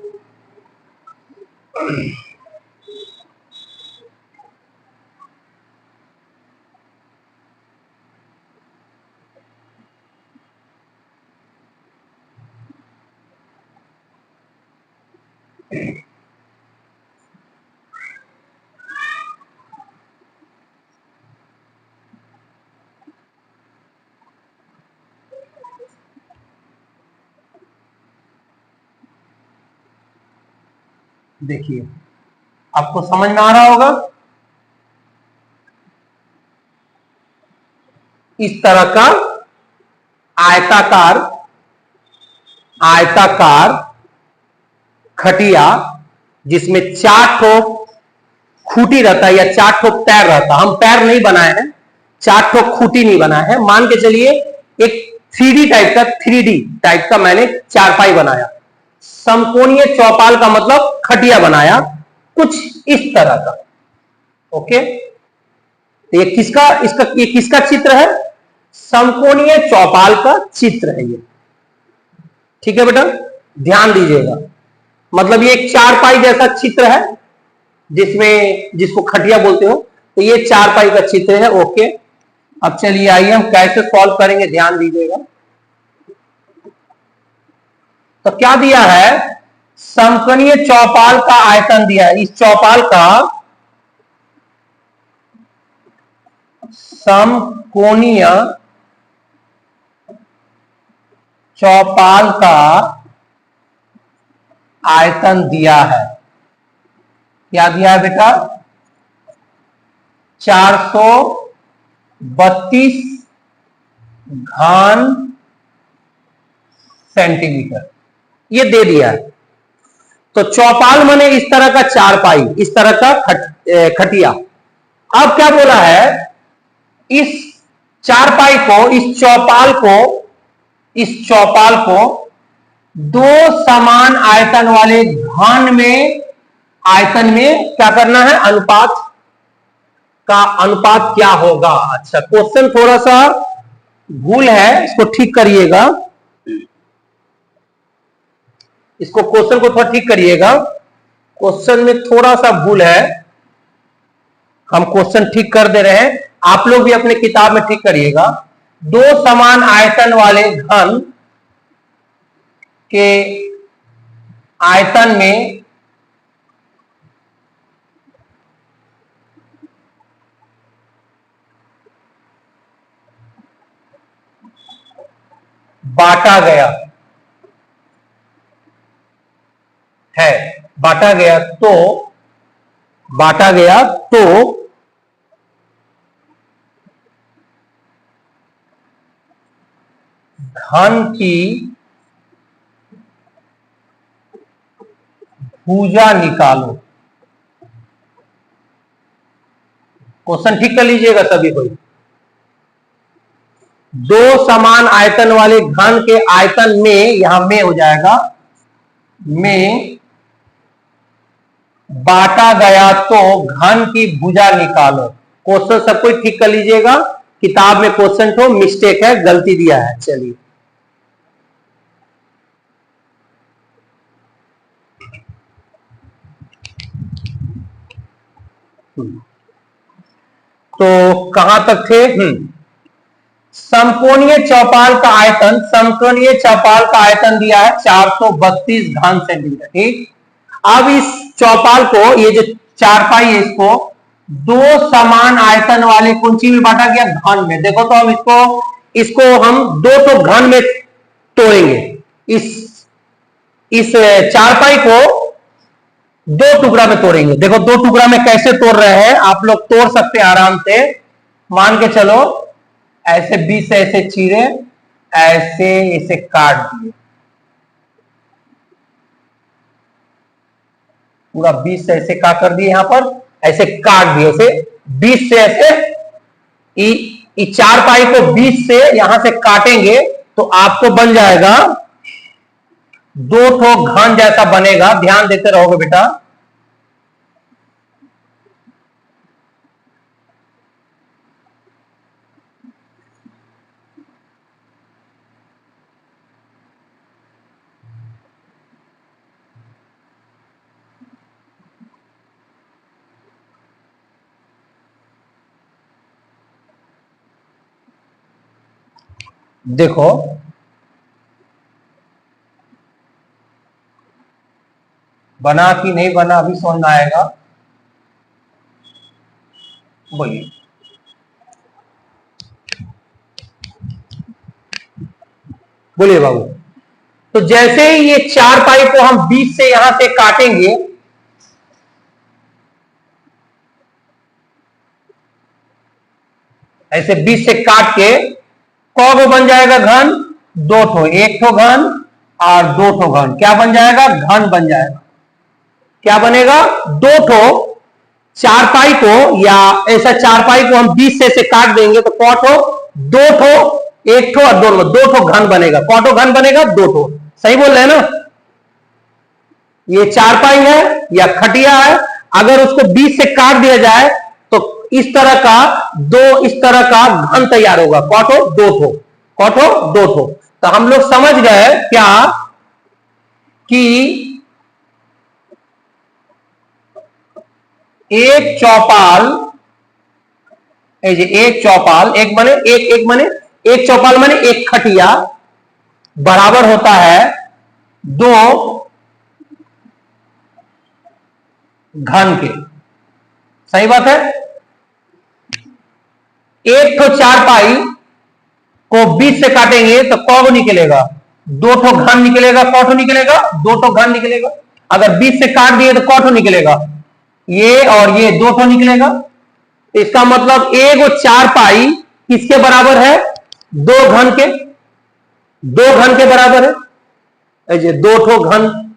देखिए, आपको समझ में आ रहा होगा। इस तरह का आयताकार आयताकार खटिया जिसमें 4 ठो खूटी रहता है या 4 ठो पैर रहता है। हम पैर नहीं बनाए हैं, 4 ठो खूटी नहीं बनाए हैं। मान के चलिए एक 3D टाइप का मैंने चारपाई बनाया। समकोणीय चौपाल का मतलब खटिया बनाया कुछ इस तरह का। ओके, तो ये किसका चित्र है? समकोणीय चौपाल का चित्र है ये। ठीक है बेटा, ध्यान दीजिएगा। मतलब ये एक चारपाई जैसा चित्र है। जिसमें जिसको खटिया बोलते हो। तो ये चारपाई का चित्र है। ओके, अब चलिए आइए हम कैसे सॉल्व करेंगे, ध्यान दीजिएगा। तो क्या दिया है, समकोणीय चौपाल का आयतन दिया है। इस चौपाल का समकोणीय चौपाल का आयतन दिया है। क्या दिया है बेटा, 432 घन सेंटीमीटर, ये दे दिया है। तो चौपाल माने इस तरह का चारपाई, इस तरह का खटिया। अब क्या बोला है, इस चारपाई को, इस चौपाल को दो समान आयतन वाले घन में, आयतन में क्या करना है, अनुपात का अनुपात क्या होगा। अच्छा, क्वेश्चन थोड़ा सा भूल है, इसको ठीक करिएगा। इसको क्वेश्चन को थोड़ा ठीक करिएगा, क्वेश्चन में थोड़ा सा भूल है। हम क्वेश्चन ठीक कर दे रहे हैं, आप लोग भी अपने किताब में ठीक करिएगा। दो समान आयतन वाले घन के आयतन में बांटा गया है, बांटा गया तो घन की भुजा निकालो। क्वेश्चन ठीक कर लीजिएगा सभी कोई। दो समान आयतन वाले घन के आयतन में, यहां में हो जाएगा, में बांटा गया तो घन की भुजा निकालो। क्वेश्चन सब कोई ठीक कर लीजिएगा, किताब में क्वेश्चन तो मिस्टेक है, गलती दिया है। चलिए, तो कहां तक थे, समकोणीय चौपाल का आयतन, समकोणीय चौपाल का आयतन दिया है 432 घन सेंटीमीटर। ठीक, अब इस चौपाल को, ये जो चारपाई है, इसको दो समान आयतन वाले कुंची में बांटा गया, घन में। देखो तो हम इसको हम दो तो घन में तोड़ेंगे। इस चारपाई को दो टुकड़ा में तोड़ेंगे। देखो दो टुकड़ा में कैसे तोड़ रहे हैं, आप लोग तोड़ सकते हैं आराम से। मान के चलो, ऐसे बीच से ऐसे चीरे, ऐसे इसे काट दिए, पूरा बीच से ऐसे क्या कर दिए, यहां पर ऐसे काट दिए, ऐसे बीच से ऐसे चारपाई को बीच से यहां से काटेंगे तो आपको बन जाएगा दो ठो घन जैसा बनेगा। ध्यान देते रहोगे बेटा। देखो, बना कि नहीं बना अभी समझ में आएगा। बोलिए, बोलिए बाबू। तो जैसे ही ये चारपाई को हम बीच से यहां से काटेंगे, ऐसे बीच से काट के कौगो बन जाएगा घन, दो ठो, एक ठो घन और दो ठो घन। क्या बन जाएगा, घन बन जाएगा। क्या बनेगा, दो ठो चारपाई को, या ऐसा चारपाई को हम बीच से काट देंगे तो कौ ठो, दो ठो, एक ठो और दो ठो घन बनेगा। कौ ठो घन बनेगा, दो ठो। सही बोल रहे हैं ना। ये चारपाई है या खटिया है, अगर उसको बीच से काट दिया जाए तो इस तरह का घन तैयार होगा। कौ ठो, दो ठो, कौ ठो, दो ठो। तो हम लोग समझ गए क्या कि एक चौपाल, एक चौपाल, एक बने एक बने एक चौपाल माने एक खटिया बराबर होता है 2 घन के। सही बात है। एक ठो चारपाई को 20 से काटेंगे तो कौ निकलेगा? 2 ठो घन निकलेगा। कौ ठो निकलेगा? 2 ठो घन निकलेगा। अगर 20 से काट दिए तो कौ ठो निकलेगा? ये और ये 2 ठो निकलेगा। इसका मतलब एक चारपाई किसके बराबर है? 2 घन के। 2 घन के बराबर है। 2 ठो घन।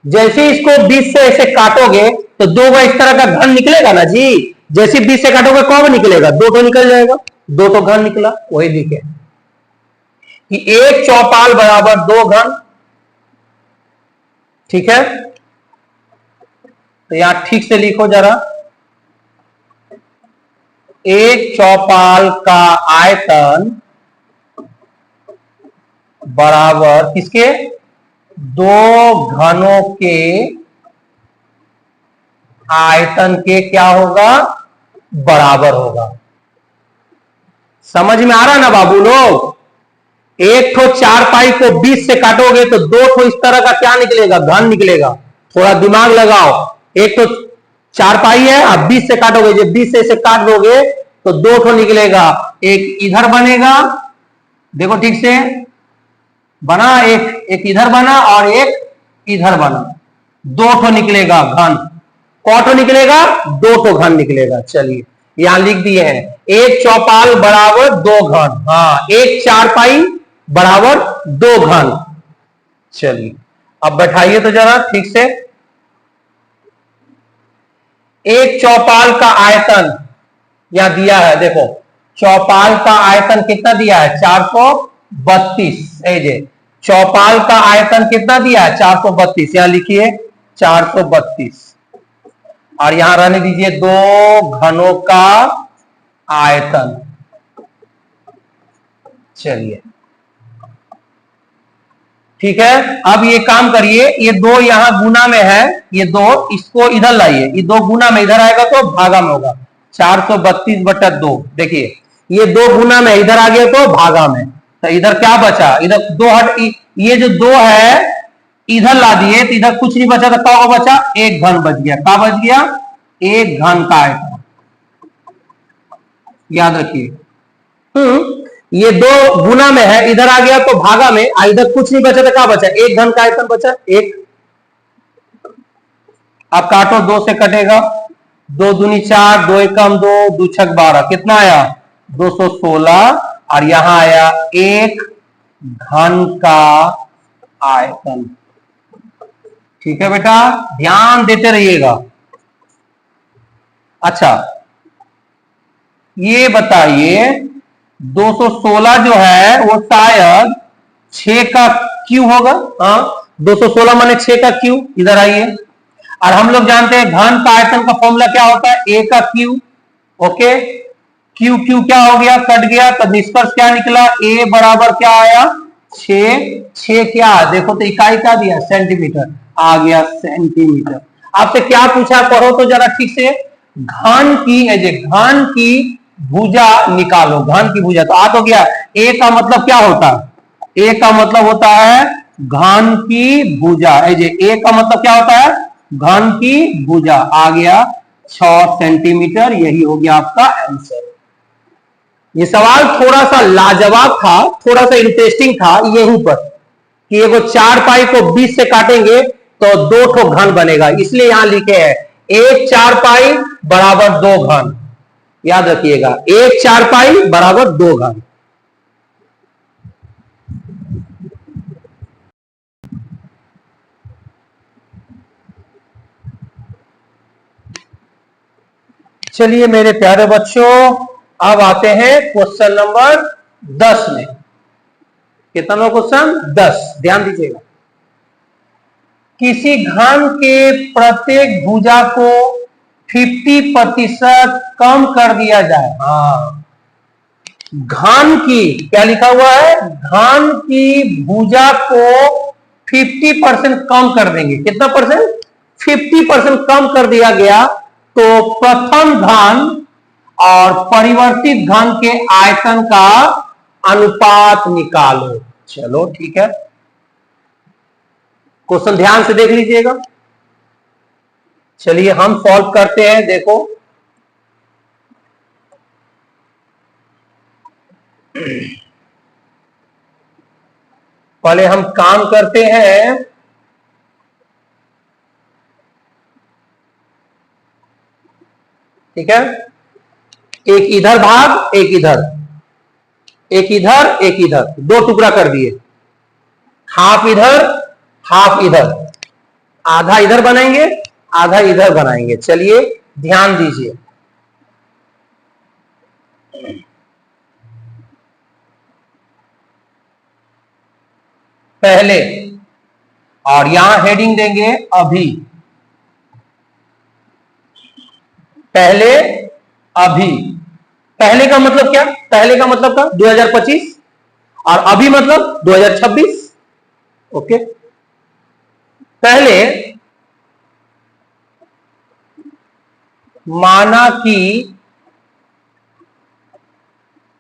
जैसे इसको 20 से ऐसे काटोगे तो 2 इस तरह का घन निकलेगा ना जी। जैसे 20 से काटोगे कौन निकलेगा? 2 ठो निकल जाएगा। 2 ठो घन निकला। वही लिखे कि एक चौपाल बराबर 2 घन। ठीक है, तो यहां ठीक से लिखो जरा। एक चौपाल का आयतन बराबर किसके? 2 घनों के आयतन के क्या होगा? बराबर होगा। समझ में आ रहा ना बाबू लोग? एक ठो चारपाई को 20 से काटोगे तो 2 ठो इस तरह का क्या निकलेगा? घन निकलेगा। थोड़ा दिमाग लगाओ। एक तो चारपाई है, आप 20 से काटोगे, जब 20 से इसे काट दोगे तो 2 ठो निकलेगा। एक इधर बनेगा, देखो ठीक से बना, एक इधर बना और एक इधर बना। 2 ठो निकलेगा घन। कौ ठो निकलेगा? 2 ठो घन निकलेगा। चलिए यहां लिख दिए हैं एक चौपाल बराबर 2 घन। हाँ, एक चारपाई बराबर 2 घन। चलिए अब बैठाइए तो जरा ठीक से। एक चौपाल का आयतन यहां दिया है, देखो चौपाल का आयतन कितना दिया है? 432। चौपाल का आयतन कितना दिया है? 432। यहां लिखिए 432 और यहां रहने दीजिए 2 घनों का आयतन। चलिए ठीक है, अब ये काम करिए, ये 2 यहां गुना में है, ये 2 इसको इधर लाइए। ये 2 गुना में इधर आएगा तो भागा में होगा। 432/2। देखिए ये 2 गुना में इधर आ गया तो भागा में, तो इधर क्या बचा? इधर 2 हट, ये जो 2 है इधर ला दिए तो इधर कुछ नहीं बचा, तो क्या बचा? 1 घन बच गया। क्या बच गया? 1 घन का आयतन। याद रखिए। ये 2 गुना में है, इधर आ गया तो भागा में, इधर कुछ नहीं बचा तो क्या बचा? 1 घन का आयतन बचा। 1। अब काटो, 2 से कटेगा, 2 दूनी 4, 2 एकम 2, 2 छक 12, कितना आया? 216। और यहां आया 1 घन का आयतन। ठीक है बेटा, ध्यान देते रहिएगा। अच्छा ये बताइए 216 जो है वो शायद 6 का क्यू होगा। हाँ, 216 माने 6 का क्यू। इधर आइए, और हम लोग जानते हैं घन का आयतन का फॉर्मूला क्या होता है? ए का क्यू। ओके, क्यू क्यू क्या हो गया? कट गया। तो निष्कर्ष क्या निकला? ए बराबर क्या आया? 6। 6 क्या? देखो तो इकाई क्या दिया? सेंटीमीटर। आ गया सेंटीमीटर। आपसे क्या पूछा? पढ़ो तो जरा ठीक से। घन की भुजा निकालो। घन की भुजा तो आ तो गया। ए का मतलब क्या होता है? ए का मतलब होता है घन की भुजा। ए का मतलब क्या होता है? घन की भुजा। आ गया 6 सेंटीमीटर। यही हो गया आपका आंसर। ये सवाल थोड़ा सा लाजवाब था, थोड़ा सा इंटरेस्टिंग था यहीं पर कि एगो चारपाई को 20 से काटेंगे तो 2 ठो घन बनेगा, इसलिए यहां लिखे हैं एक चारपाई बराबर 2 घन। याद रखिएगा, एक चारपाई बराबर 2 घन। चलिए मेरे प्यारे बच्चों, अब आते हैं क्वेश्चन नंबर 10 में। कितना नंबर क्वेश्चन? 10। ध्यान दीजिएगा। किसी घन के प्रत्येक भुजा को 50% कम कर दिया जाए। हाँ, घन की क्या लिखा हुआ है? घन की भुजा को 50% कम कर देंगे। कितना परसेंट? 50% कम कर दिया गया तो प्रथम घन और परिवर्तित घन के आयतन का अनुपात निकालो। चलो ठीक है, क्वेश्चन ध्यान से देख लीजिएगा। चलिए हम सॉल्व करते हैं। देखो पहले हम काम करते हैं। ठीक है, एक इधर भाग, एक इधर, एक इधर, एक इधर, दो टुकड़ा कर दिए। हाफ इधर, हाफ इधर, आधा इधर बनाएंगे, आधा इधर बनाएंगे। चलिए ध्यान दीजिए। पहले, और यहां हेडिंग देंगे अभी। पहले, अभी। पहले का मतलब क्या? पहले का मतलब क्या? 2025, और अभी मतलब 2026। ओके, पहले माना कि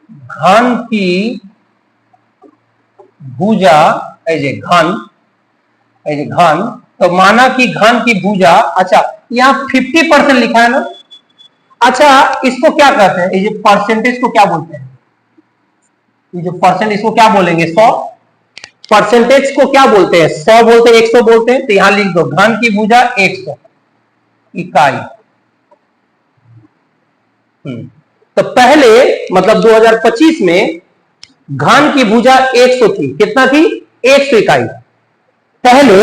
घन की भुजा एज ए घन, एज ए घन, तो माना कि घन की भुजा, अच्छा यहां 50% लिखा है ना। अच्छा इसको क्या कहते हैं? ये परसेंटेज को क्या बोलते हैं? ये जो परसेंट, इसको क्या बोलेंगे? 100। परसेंटेज को क्या बोलते हैं? 100 बोलते हैं, 100 बोलते हैं। तो यहां लिख दो घन की भुजा 100 इकाई। तो पहले मतलब 2025 में घन की भुजा 100 थी। कितना थी? 100 इकाई। पहले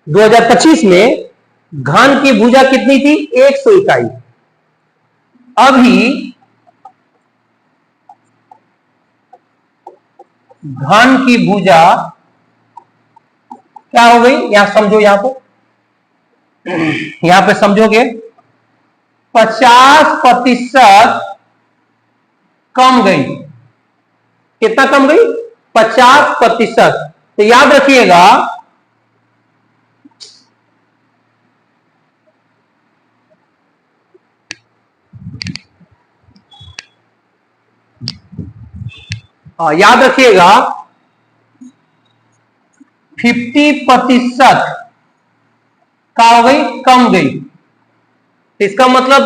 2025 में घन की भुजा कितनी थी? 100 इकाई। अभी घन की भुजा क्या हो गई? यहां समझो, यहां पे समझोगे 50% कम गई। कितना कम गई? 50%। तो याद रखिएगा याद रखिएगा 50% का हो गई, कम गई। इसका मतलब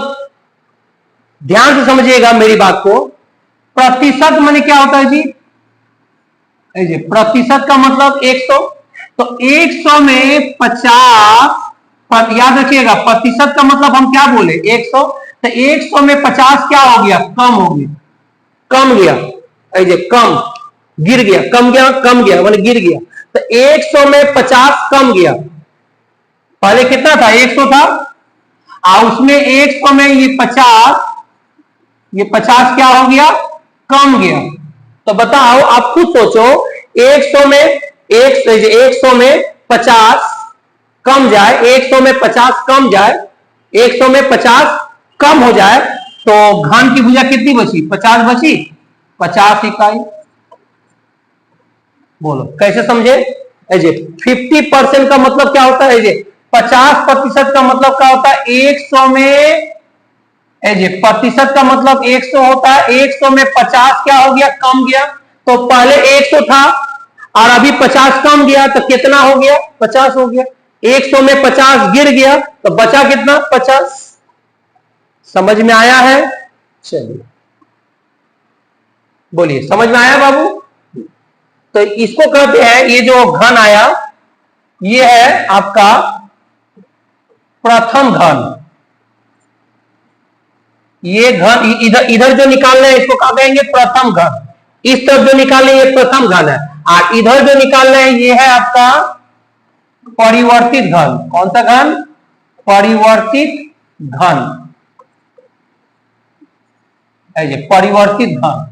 ध्यान से समझिएगा मेरी बात को। प्रतिशत माने क्या होता है जी? प्रतिशत का मतलब 100। तो 100 में 50, याद रखिएगा प्रतिशत का मतलब हम क्या बोले? 100। तो 100 में 50 क्या हो गया? कम हो गया, कम गया, कम, गिर गया, कम गया, कम गया माने गिर गया। तो 100 में 50 कम गया। पहले कितना था? 100 था, और उसमें 100 में ये 50 क्या हो गया? कम गया। तो बताओ, आप खुद सोचो, 100 में 100 में 50 कम जाए, 100 में 50 कम जाए, 100 में 50 कम हो जाए, तो घन की भुजा कितनी बची? 50 बची। 50 इकाई। बोलो कैसे समझे? 50% का मतलब क्या होता है? 50% का मतलब क्या होता है? 100 में प्रतिशत का मतलब 100 होता है। 100 में 50 क्या हो गया? कम गया। तो पहले 100 था और अभी 50 कम गया, तो कितना हो गया? 50 हो गया। 100 में 50 गिर गया, तो बचा कितना? 50। समझ में आया है? चलिए बोलिए, समझ में आया बाबू? तो इसको कहते हैं, ये जो घन आया ये है आपका प्रथम घन। ये घन इधर जो निकाल रहे हैं इसको क्या कहेंगे? प्रथम घन। इस तरफ जो निकाल रहे हैं ये प्रथम घन है, और इधर जो निकाल रहे हैं ये है आपका परिवर्तित घन। कौन सा घन? परिवर्तित घन। परिवर्तित घन।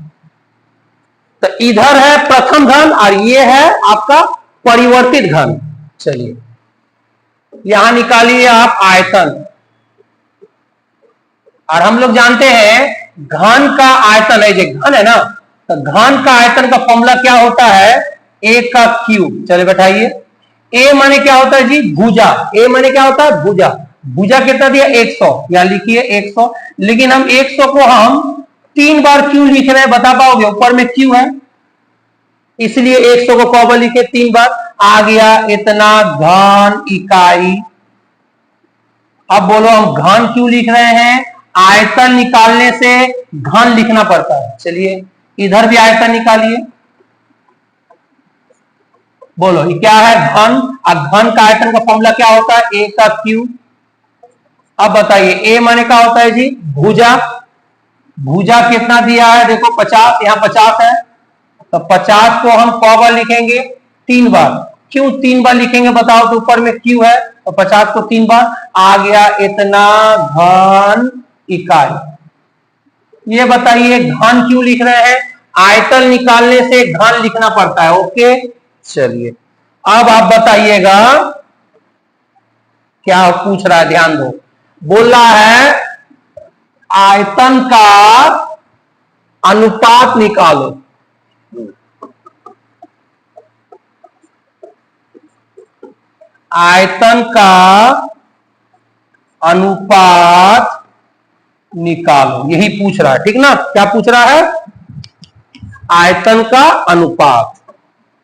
तो इधर है प्रथम घन और ये है आपका परिवर्तित घन। चलिए यहां निकालिए आप आयतन। और हम लोग जानते हैं घन का आयतन है, जो घन है ना, तो घन का आयतन का फॉर्मूला क्या होता है? a का क्यूब। चलिए बैठाइए। a माने क्या होता है जी? भुजा। a माने क्या होता है? भुजा। भुजा कितना दिया 100, यहां लिखिए 100। लेकिन हम 100 को हम 3 बार क्यों लिख रहे हैं बता पाओगे? ऊपर में क्यों है, इसलिए 100 को कौन लिखे 3 बार। आ गया इतना घन इकाई। अब बोलो हम घन क्यों लिख रहे हैं? आयतन निकालने से घन लिखना पड़ता है। चलिए इधर भी आयतन निकालिए, बोलो ये क्या है? घन। अब घन का आयतन का फॉर्मूला क्या होता है? ए का क्यू। अब बताइए ए माने क्या होता है जी? भुजा। भुजा कितना दिया है? देखो 50, यहां 50 है, तो 50 को हम कौ बार लिखेंगे? 3 बार। क्यों 3 बार लिखेंगे बताओ? तो ऊपर में क्यू है, तो 50 को 3 बार। आ गया इतना घन इकाई। ये बताइए घन क्यों लिख रहे हैं? आयतन निकालने से घन लिखना पड़ता है। ओके चलिए अब आप बताइएगा क्या पूछ रहा है, ध्यान दो। बोल रहा है आयतन का अनुपात निकालो। आयतन का अनुपात निकालो, यही पूछ रहा है, ठीक ना? क्या पूछ रहा है? आयतन का अनुपात।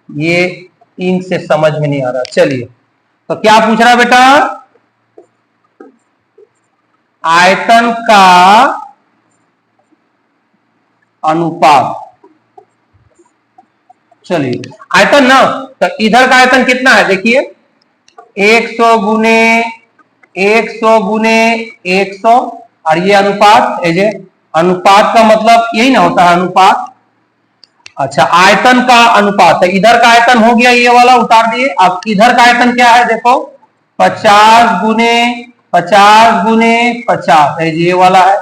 ये इंक से समझ में नहीं आ रहा। चलिए तो क्या पूछ रहा है बेटा? आयतन का अनुपात। चलिए आयतन ना, तो इधर का आयतन कितना है? देखिए 100 गुने 100 गुने 100, और ये अनुपात। ये अनुपात का मतलब यही ना होता है, अनुपात। अच्छा आयतन का अनुपात है, इधर का आयतन हो गया ये वाला, उतार दिए। अब इधर का आयतन क्या है? देखो 50 गुने 50 गुने 50 है, ये वाला है।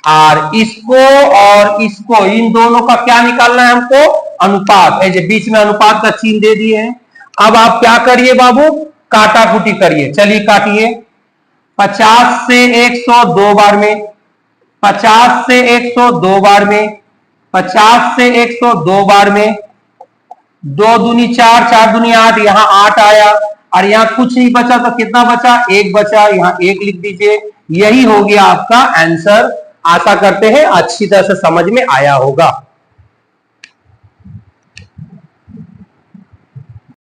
और इसको इन दोनों का क्या निकालना है हमको? अनुपात है, जो बीच में अनुपात का चिन्ह दे दिए हैं। अब आप क्या करिए बाबू? काटा कुटी करिए। चलिए काटिए। 50 से 100 2 बार में, 50 से 100 2 बार में, 50 से 100 2 बार में, 2 दूनी 4, 4 दूनी 8, यहां 8 आया। और यहां कुछ नहीं बचा, तो कितना बचा? 1 बचा, यहां 1 लिख दीजिए। यही हो गया आपका आंसर। आशा करते हैं अच्छी तरह से समझ में आया होगा।